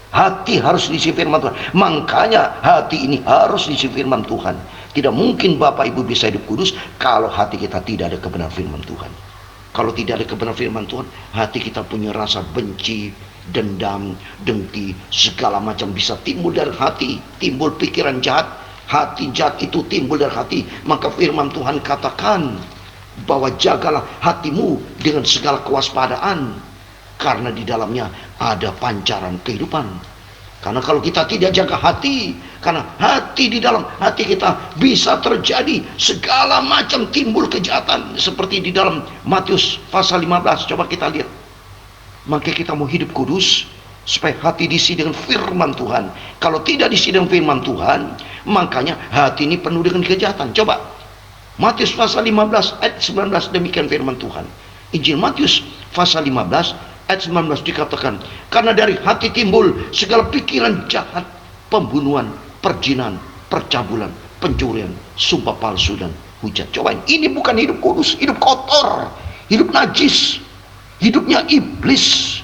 Hati harus diisi firman Tuhan. Makanya hati ini harus diisi firman Tuhan. Tidak mungkin Bapak Ibu bisa hidup kudus kalau hati kita tidak ada kebenaran firman Tuhan. Kalau tidak ada kebenaran firman Tuhan, hati kita punya rasa benci, dendam, dengki, segala macam bisa timbul dari hati. Timbul pikiran jahat, hati jahat itu timbul dari hati. Maka firman Tuhan katakan bahwa jagalah hatimu dengan segala kewaspadaan, karena di dalamnya ada pancaran kehidupan. Karena kalau kita tidak jaga hati, karena hati, di dalam hati kita bisa terjadi segala macam timbul kejahatan. Seperti di dalam Matius pasal 15, coba kita lihat. Maka kita mau hidup kudus supaya hati diisi dengan firman Tuhan. Kalau tidak diisi dengan firman Tuhan, makanya hati ini penuh dengan kejahatan. Coba Matius pasal 15 ayat 19, demikian firman Tuhan. Injil Matius pasal 15 ayat 19 dikatakan, karena dari hati timbul segala pikiran jahat, pembunuhan, perjinan, percabulan, pencurian, sumpah palsu, dan hujat. Coba, ini bukan hidup kudus, hidup kotor, hidup najis, hidupnya iblis.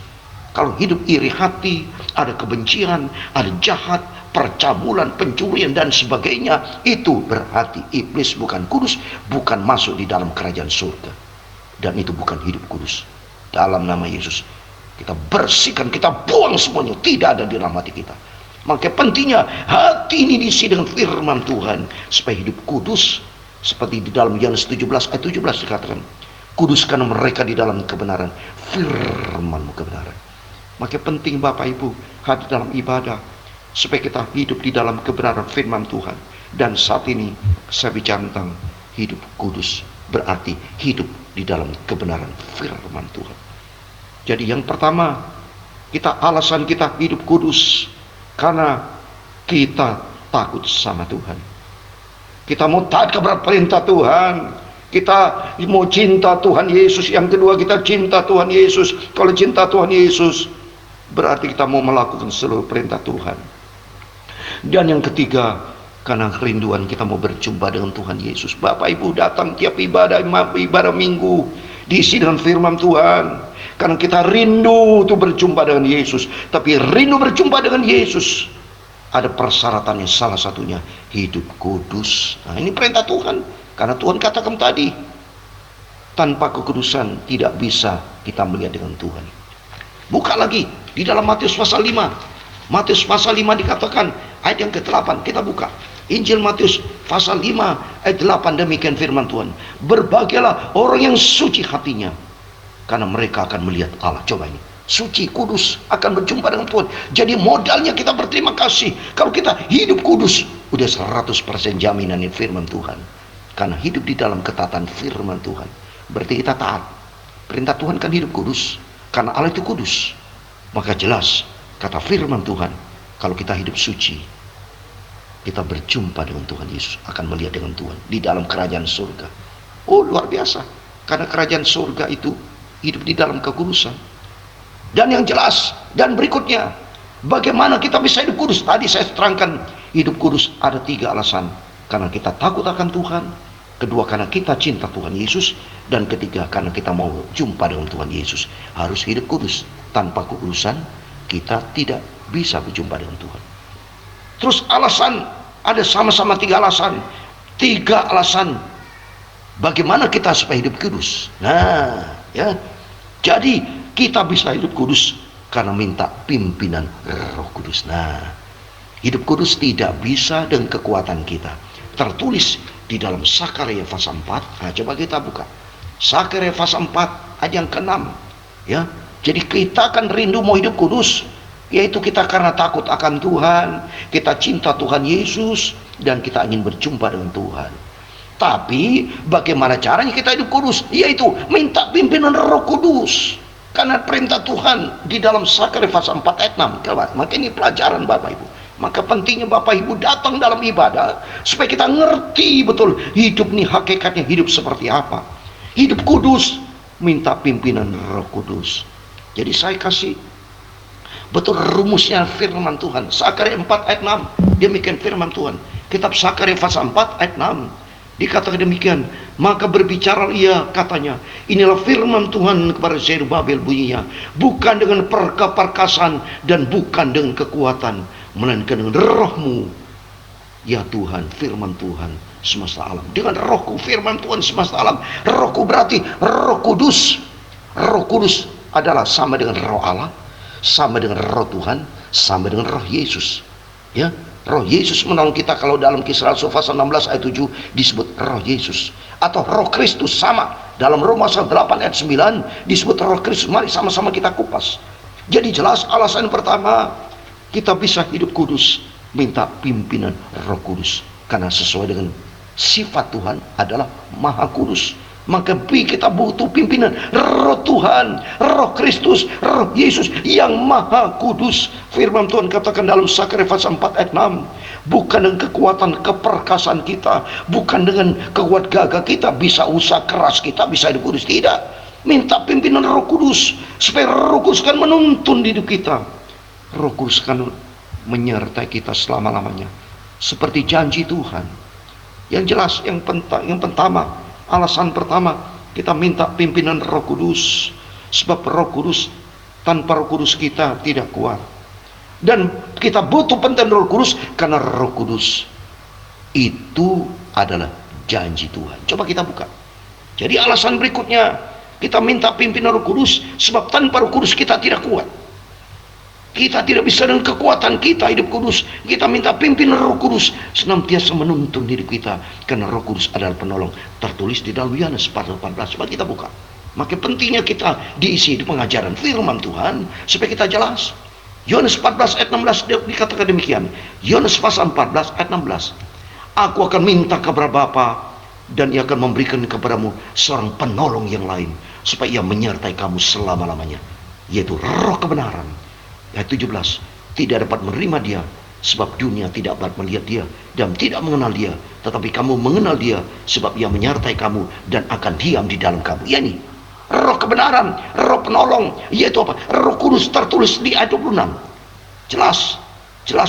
Kalau hidup iri hati, ada kebencian, ada jahat, percabulan, pencurian, dan sebagainya, itu berarti iblis, bukan kudus, bukan masuk di dalam kerajaan surga. Dan itu bukan hidup kudus. Dalam nama Yesus kita bersihkan, kita buang semuanya, tidak ada di dalam hati kita. Maka pentingnya hati ini diisi dengan firman Tuhan supaya hidup kudus. Seperti di dalam Yohanes 17 ayat 17 dikatakan, kuduskan mereka di dalam kebenaran, firman-Mu kebenaran. Maka penting Bapak Ibu hadir dalam ibadah supaya kita hidup di dalam kebenaran firman Tuhan. Dan saat ini saya bicara tentang hidup kudus, berarti hidup di dalam kebenaran firman Tuhan. Jadi yang pertama, alasan kita hidup kudus karena kita takut sama Tuhan. Kita mau taat kepada perintah Tuhan, kita mau cinta Tuhan Yesus. Yang kedua, kita cinta Tuhan Yesus. Kalau cinta Tuhan Yesus, berarti kita mau melakukan seluruh perintah Tuhan. Dan yang ketiga, karena kerinduan kita mau berjumpa dengan Tuhan Yesus. Bapak Ibu datang tiap ibadah minggu diisi dengan firman Tuhan, karena kita rindu untuk berjumpa dengan Yesus. Tapi rindu berjumpa dengan Yesus, ada persyaratannya, salah satunya hidup kudus. Nah, ini perintah Tuhan, karena Tuhan katakan tadi, tanpa kekudusan tidak bisa kita melihat dengan Tuhan. Buka lagi di dalam Matius pasal 5. Matius pasal 5 dikatakan ayat yang ke-8, kita buka Injil Matius pasal 5 ayat 8, demikian firman Tuhan, berbahagialah orang yang suci hatinya, karena mereka akan melihat Allah. Coba ini, suci, kudus, akan berjumpa dengan Tuhan. Jadi modalnya kita berterima kasih. Kalau kita hidup kudus, udah 100% jaminan firman Tuhan. Karena hidup di dalam ketaatan firman Tuhan, berarti kita taat. Perintah Tuhan kan hidup kudus, karena Allah itu kudus. Maka jelas kata firman Tuhan, kalau kita hidup suci, kita berjumpa dengan Tuhan Yesus, akan melihat dengan Tuhan di dalam kerajaan surga. Oh, luar biasa. Karena kerajaan surga itu hidup di dalam kekudusan. Dan yang jelas, dan berikutnya, bagaimana kita bisa hidup kudus? Tadi saya terangkan, hidup kudus ada 3 alasan. Karena kita takut akan Tuhan, kedua karena kita cinta Tuhan Yesus, dan ketiga karena kita mau jumpa dengan Tuhan Yesus. Harus hidup kudus. Tanpa kekudusan kita tidak bisa berjumpa dengan Tuhan. Terus alasan, ada sama-sama 3 alasan. 3 alasan bagaimana kita supaya hidup kudus. Nah, ya. Jadi kita bisa hidup kudus karena minta pimpinan Roh Kudus. Nah, hidup kudus tidak bisa dengan kekuatan kita. Tertulis di dalam Sakarya pasal 4. Nah, coba kita buka Sakarya pasal 4 ayat yang ke-6. Ya. Jadi kita akan rindu mau hidup kudus, yaitu kita karena takut akan Tuhan, kita cinta Tuhan Yesus, dan kita ingin berjumpa dengan Tuhan. Tapi bagaimana caranya kita hidup kudus? Yaitu minta pimpinan Roh Kudus. Karena perintah Tuhan di dalam Sakarya pasal 4 ayat 6. Maka ini pelajaran Bapak Ibu. Maka pentingnya Bapak Ibu datang dalam ibadah supaya kita ngerti betul hidup nih hakikatnya hidup seperti apa. Hidup kudus, minta pimpinan Roh Kudus. Jadi saya kasih betul rumusnya firman Tuhan. Sakarya 4 ayat 6, demikian firman Tuhan. Kitab Sakarya pasal 4 ayat 6 dikatakan demikian, maka berbicara ia, katanya, inilah firman Tuhan kepada Zerubabel bunyinya, bukan dengan perkasan dan bukan dengan kekuatan, melainkan dengan Roh-Mu, ya Tuhan. Firman Tuhan semesta alam. Dengan rohku, firman Tuhan semesta alam. Rohku berarti Roh Kudus. Roh Kudus adalah sama dengan Roh Allah, sama dengan Roh Tuhan, sama dengan Roh Yesus. Ya, Roh Yesus menolong kita. Kalau dalam Kisah Rasul pasal 16 ayat 7 disebut Roh Yesus, atau Roh Kristus, sama dalam Roma pasal 8 ayat 9 disebut Roh Kristus. Mari sama-sama kita kupas. Jadi jelas alasan pertama kita bisa hidup kudus, minta pimpinan Roh Kudus, karena sesuai dengan sifat Tuhan adalah Maha Kudus. Maka kita butuh pimpinan Roh Tuhan, Roh Kristus, Roh Yesus yang Maha Kudus. Firman Tuhan katakan dalam Sakaria pasal 4 ayat 6, bukan dengan kekuatan keperkasaan kita, bukan dengan kekuatan gagah kita, bisa usaha keras kita bisa hidup kudus. Tidak. Minta pimpinan Roh Kudus, supaya Roh Kudus kan menuntun hidup kita. Roh Kudus kan menyertai kita selama-lamanya, seperti janji Tuhan. Yang jelas, yang pertama, alasan pertama kita minta pimpinan Roh Kudus, sebab Roh Kudus, tanpa Roh Kudus kita tidak kuat. Dan kita butuh pimpinan Roh Kudus karena Roh Kudus itu adalah janji Tuhan. Coba kita buka. Jadi alasan berikutnya kita minta pimpinan Roh Kudus, sebab tanpa Roh Kudus kita tidak kuat. Kita tidak bisa dengan kekuatan kita hidup kudus. Kita minta pimpinan Roh Kudus senantiasa menuntun hidup kita, karena Roh Kudus adalah penolong. Tertulis di dalam Yohanes 4:18. Coba kita buka. Maka pentingnya kita diisi di pengajaran firman Tuhan supaya kita jelas. Yohanes 14 ayat 16 dikatakan demikian. Yohanes pasal 14 ayat 16. Aku akan minta kepada Bapa, dan Ia akan memberikan kepadamu seorang penolong yang lain, supaya Ia menyertai kamu selama-lamanya, yaitu Roh kebenaran. Ayat 17, tidak dapat menerima Dia, sebab dunia tidak dapat melihat Dia dan tidak mengenal Dia, tetapi kamu mengenal Dia, sebab Ia menyertai kamu dan akan diam di dalam kamu. Ya, ini Roh kebenaran, Roh penolong, yaitu apa? Roh Kudus, tertulis di ayat 26. Jelas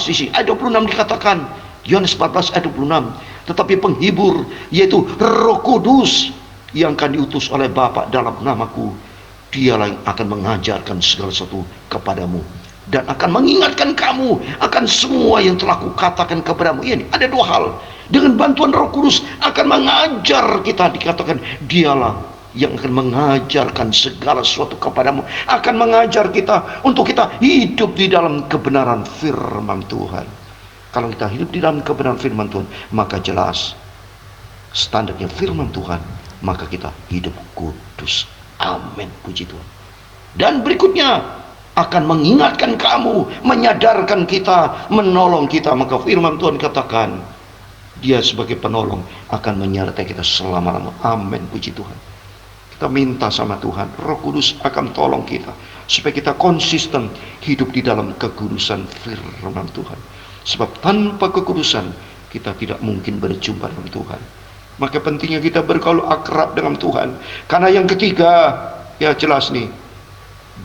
di sini. Ayat 26 dikatakan, Yohanes 14 ayat 26, tetapi penghibur, yaitu Roh Kudus, yang akan diutus oleh Bapa dalam namaku, Dialah yang akan mengajarkan segala sesuatu kepadamu, dan akan mengingatkan kamu akan semua yang telah kukatakan kepadamu. Ini ada dua hal. Dengan bantuan Roh Kudus akan mengajar kita, dikatakan Dialah yang akan mengajarkan segala sesuatu kepadamu, akan mengajar kita untuk kita hidup di dalam kebenaran firman Tuhan. Kalau kita hidup di dalam kebenaran firman Tuhan, maka jelas standarnya firman Tuhan, maka kita hidup kudus. Amin, puji Tuhan. Dan berikutnya akan mengingatkan kamu, menyadarkan kita, menolong kita. Maka firman Tuhan katakan Dia sebagai penolong akan menyertai kita selama-lamanya. Amin, puji Tuhan. Kita minta sama Tuhan, Roh Kudus akan tolong kita supaya kita konsisten hidup di dalam kekudusan firman Tuhan. Sebab tanpa kekudusan kita tidak mungkin berjumpa dengan Tuhan. Maka pentingnya kita bergaul akrab dengan Tuhan. Karena yang ketiga, ya jelas nih,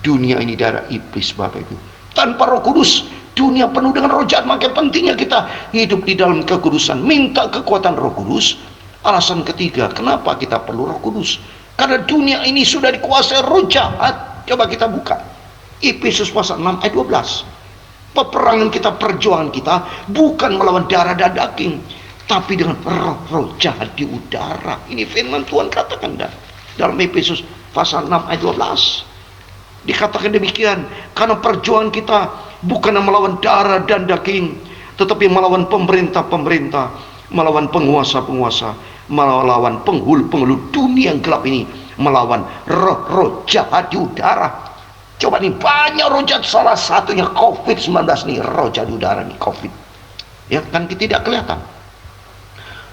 dunia ini darah iblis Bapak Ibu. Tanpa Roh Kudus, dunia penuh dengan roh jahat. Maka pentingnya kita hidup di dalam kekudusan, minta kekuatan Roh Kudus. Alasan ketiga, kenapa kita perlu Roh Kudus? Karena dunia ini sudah dikuasai roh jahat. Coba kita buka Efesus pasal 6 ayat 12. Peperangan kita, perjuangan kita bukan melawan darah dan daging, tapi dengan roh-roh jahat di udara. Ini firman Tuhan katakan dalam Efesus pasal 6 ayat 12. Dikatakan demikian, karena perjuangan kita bukan melawan darah dan daging, tetapi melawan pemerintah-pemerintah, melawan penguasa-penguasa, melawan penghulu-penghulu dunia yang gelap ini, melawan roh-roh jahat di udara. Coba nih, banyak roh jahat, salah satunya COVID-19 nih, roh jahat di udara nih, COVID. Ya kan tidak kelihatan.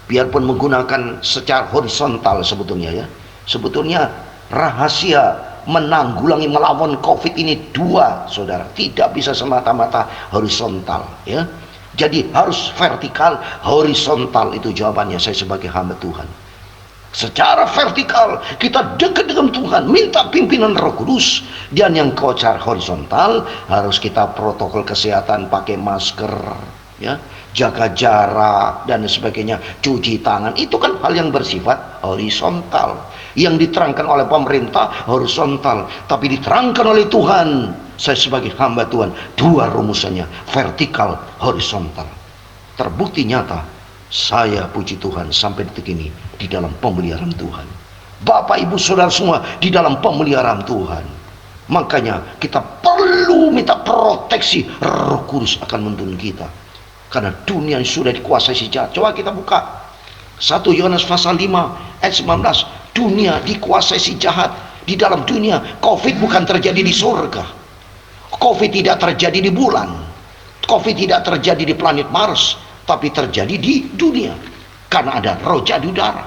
Biarpun menggunakan secara horizontal sebetulnya ya. Sebetulnya rahasia menanggulangi melawan COVID ini dua, saudara. Tidak bisa semata-mata horizontal ya. Jadi harus vertikal, horizontal, itu jawabannya saya sebagai hamba Tuhan. Secara vertikal kita dekat dengan Tuhan, minta pimpinan Roh Kudus. Dan yang secara horizontal harus kita protokol kesehatan, pakai masker ya, jaga jarak dan sebagainya, cuci tangan. Itu kan hal yang bersifat horizontal. Yang diterangkan oleh pemerintah horizontal, tapi diterangkan oleh Tuhan, saya sebagai hamba Tuhan, dua rumusannya, vertikal, horizontal. Terbukti nyata Saya puji Tuhan sampai detik ini di dalam pemeliharaan Tuhan. Bapak ibu saudara semua di dalam pemeliharaan Tuhan. Makanya kita perlu minta proteksi. Roh Kudus akan menuntun kita, karena dunia yang sudah dikuasai si jahat. Coba kita buka 1 Yohanes pasal 5 ayat 19. Dunia dikuasai si jahat. Di dalam dunia, COVID bukan terjadi di surga, COVID tidak terjadi di bulan, COVID tidak terjadi di planet Mars, tapi terjadi di dunia. Karena ada roh jahat di udara.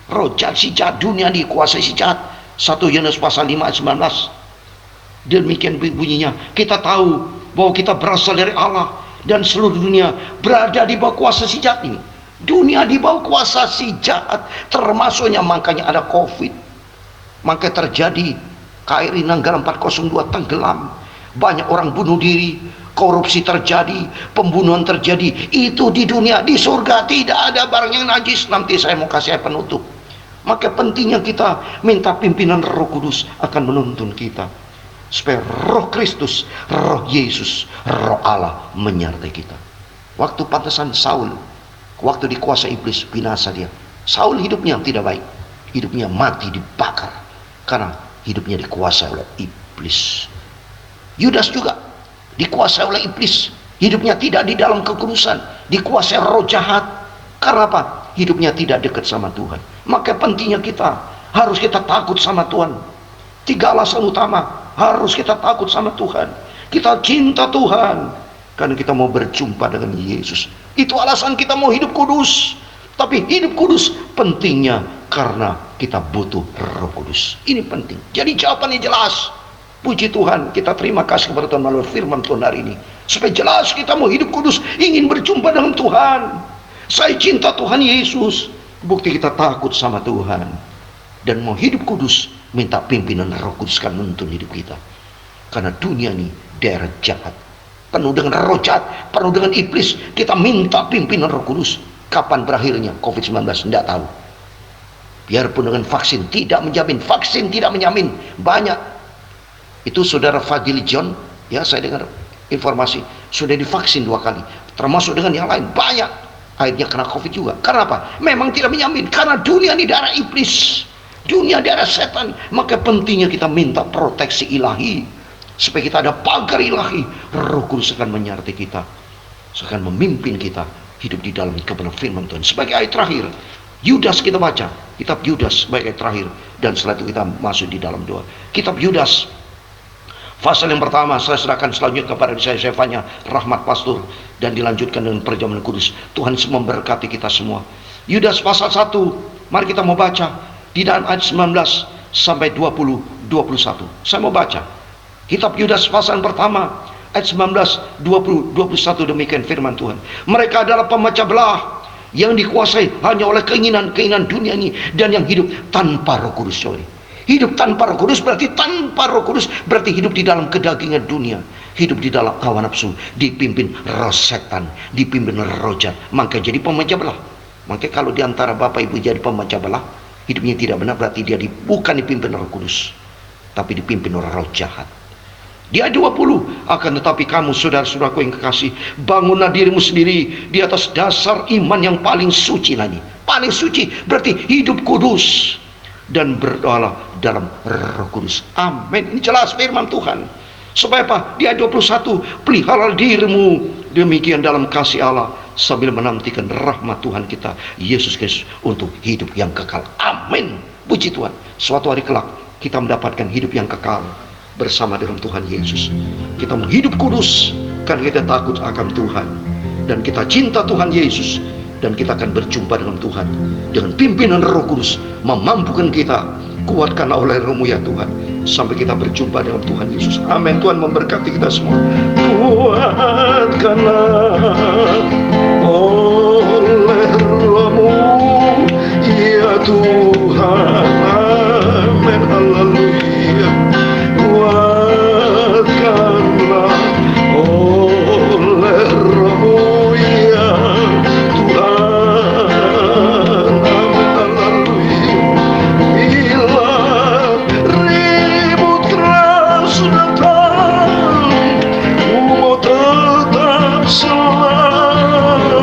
Roh jahat si jahat, dunia dikuasai si jahat. 1 Yohanes pasal 5 ayat 19. Demikian bunyinya. Kita tahu bahwa kita berasal dari Allah, dan seluruh dunia berada di bawah kuasa si jahat ini. Dunia di bawah kuasa si jahat, termasuknya makanya ada COVID. Maka terjadi KRI Nanggala 402 tenggelam, banyak orang bunuh diri, korupsi terjadi, pembunuhan terjadi. Itu di dunia. Di surga tidak ada barang yang najis. Nanti saya mau kasih penutup. Maka pentingnya kita minta pimpinan Roh Kudus akan menuntun kita, supaya Roh Kristus, Roh Yesus, Roh Allah menyertai kita. Waktu pantesan Saul, waktu dikuasai iblis, binasa dia. Saul hidupnya tidak baik, hidupnya mati dibakar karena hidupnya dikuasai oleh iblis. Yudas juga dikuasai oleh iblis, hidupnya tidak di dalam kekudusan, dikuasai roh jahat. Karena apa? Hidupnya tidak dekat sama Tuhan. Maka pentingnya kita harus kita takut sama Tuhan. 3 alasan utama harus kita takut sama Tuhan. Kita cinta Tuhan karena kita mau berjumpa dengan Yesus. Itu alasan kita mau hidup kudus. Tapi hidup kudus pentingnya karena kita butuh Roh Kudus. Ini penting. Jadi jawabannya jelas. Puji Tuhan, kita terima kasih kepada Tuhan melalui firman Tuhan hari ini. Supaya jelas kita mau hidup kudus, ingin berjumpa dengan Tuhan. Saya cinta Tuhan Yesus. Bukti kita takut sama Tuhan. Dan mau hidup kudus, minta pimpinan Roh Kudus kan menuntun hidup kita. Karena dunia ini daerah jahat, penuh dengan roh jahat, penuh dengan iblis. Kita minta pimpinan Roh Kudus. Kapan berakhirnya COVID-19? Tidak tahu. Biarpun dengan vaksin tidak menjamin, vaksin tidak menjamin. Banyak itu saudara Fadil John, ya saya dengar informasi sudah divaksin 2 kali, termasuk dengan yang lain. Banyak akhirnya kena COVID juga. Karena apa? Memang tidak menjamin. Karena dunia ini daerah iblis, dunia daerah setan. Maka pentingnya kita minta proteksi ilahi, supaya kita ada pagar ilahi. Roh Kudus akan menyertai kita, akan memimpin kita hidup di dalam kebenaran firman Tuhan. Sebagai ayat terakhir, Yudas kita baca, kitab Yudas sebagai ayat terakhir, dan setelah itu kita masuk di dalam doa. Kitab Yudas pasal yang pertama, saya serahkan selanjutnya kepada saya Sefanya Rahmat Pastor, dan dilanjutkan dengan perjamuan kudus. Tuhan memberkati kita semua. Yudas pasal 1, mari kita mau baca di dalam ayat 19 sampai 20, 21. Saya mau baca kitab Yudas pasal pertama ayat 19, 20, 21. Demikian firman Tuhan. Mereka adalah pemecah belah yang dikuasai hanya oleh keinginan-keinginan dunia ini, dan yang hidup tanpa Roh Kudus. Hidup tanpa Roh Kudus berarti tanpa Roh Kudus berarti hidup di dalam kedagingan dunia, hidup di dalam hawa nafsu, dipimpin roh setan, dipimpin roh jahat. Maka jadi pemecah belah. Maka kalau diantara bapak ibu jadi pemecah belah, hidupnya tidak benar, berarti dia bukan dipimpin Roh Kudus, tapi dipimpin oleh roh jahat. Di ayat 20, akan tetapi kamu saudara-saudaraku yang kekasih, bangunlah dirimu sendiri di atas dasar iman yang paling suci lagi. Paling suci berarti hidup kudus, dan berdoalah dalam Roh Kudus. Amin. Ini jelas firman Tuhan. Supaya apa? Di ayat 21, pelihara dirimu demikian dalam kasih Allah, sambil menantikan rahmat Tuhan kita Yesus Kristus untuk hidup yang kekal. Amin. Puji Tuhan. Suatu hari kelak kita mendapatkan hidup yang kekal bersama dengan Tuhan Yesus. Kita mau hidup kudus karena kita takut akan Tuhan, dan kita cinta Tuhan Yesus, dan kita akan berjumpa dengan Tuhan dengan pimpinan Roh Kudus memampukan kita. Kuatkanlah oleh Roh-Mu ya Tuhan, sampai kita berjumpa dengan Tuhan Yesus. Amin. Tuhan memberkati kita semua. Kuatkanlah oleh Roh-Mu ya Tuhan. Amin. Haleluya. Kuatkanlah oleh Roh-Mu ya Tuhan. Amin. Haleluya. Bila ribut keras datang, ku mau tetap selamanya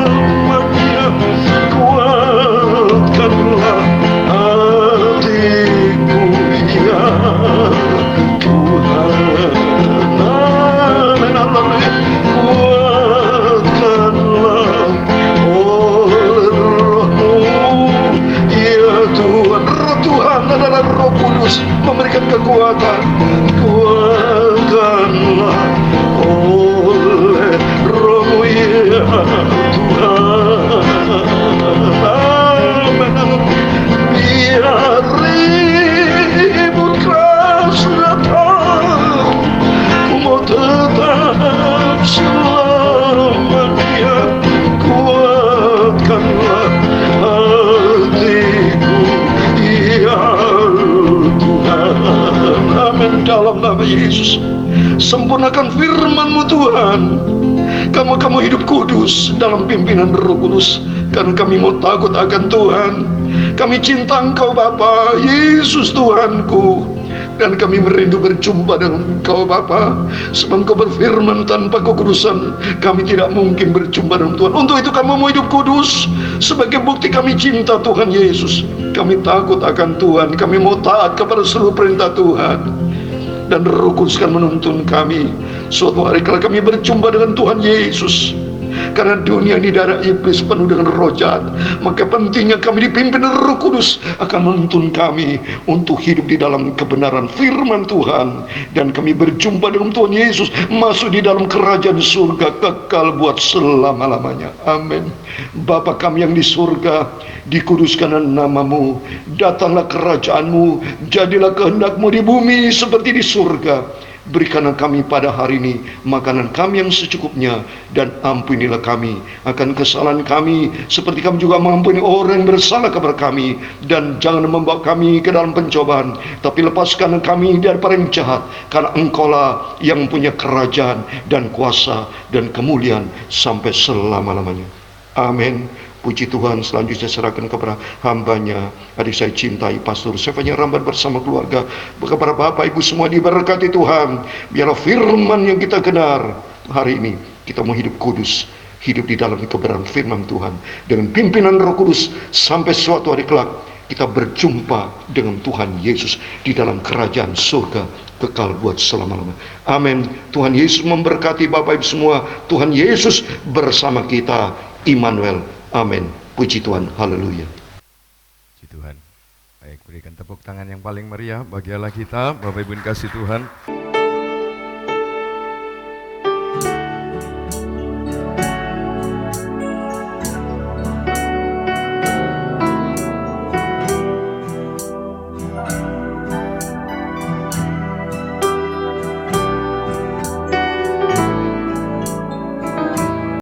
Bapa Yesus. Sempurnakan firman-Mu Tuhan. Kamu hidup kudus dalam pimpinan Roh Kudus. Karena kami mau takut akan Tuhan. Kami cinta Engkau Bapa Yesus Tuhanku. Dan kami merindu berjumpa dengan Engkau Bapa. Sebab Engkau berfirman, tanpa kekudusan kami tidak mungkin berjumpa dengan Tuhan. Untuk itu kami mau hidup kudus. Sebagai bukti kami cinta Tuhan Yesus. Kami takut akan Tuhan. Kami mau taat kepada seluruh perintah Tuhan. Dan Roh Kudus akan menuntun kami. Suatu hari kalau kami berjumpa dengan Tuhan Yesus. Karena dunia ini darah iblis penuh dengan roh jahat, maka pentingnya kami dipimpin Roh Kudus akan menuntun kami untuk hidup di dalam kebenaran firman Tuhan. Dan kami berjumpa dengan Tuhan Yesus, masuk di dalam kerajaan surga kekal buat selama-lamanya. Amin. Bapa kami yang di surga, dikuduskanlah nama-Mu, datanglah kerajaan-Mu, jadilah kehendak-Mu di bumi seperti di surga. Berikanlah kami pada hari ini makanan kami yang secukupnya, dan ampunilah kami akan kesalahan kami seperti kami juga mengampuni orang yang bersalah kepada kami. Dan jangan membawa kami ke dalam pencobaan, tapi lepaskan kami daripada yang jahat, karena Engkaulah yang punya kerajaan dan kuasa dan kemuliaan sampai selama-lamanya. Amin. Puji Tuhan. Selanjutnya serahkan kepada hambanya, adik saya cintai, Pastor Stefania Rambat bersama keluarga. Kepada Bapak Ibu semua diberkati Tuhan. Biarlah firman yang kita dengar hari ini, kita mau hidup kudus, hidup di dalam kebenaran firman Tuhan dengan pimpinan Roh Kudus, sampai suatu hari kelak kita berjumpa dengan Tuhan Yesus di dalam kerajaan surga kekal buat selama-lamanya. Amin. Tuhan Yesus memberkati Bapak Ibu semua. Tuhan Yesus bersama kita. Immanuel. Amin. Puji Tuhan. Haleluya. Puji Tuhan. Baik, berikan tepuk tangan yang paling meriah bagi Allah kita. Bapak Ibu kasih Tuhan.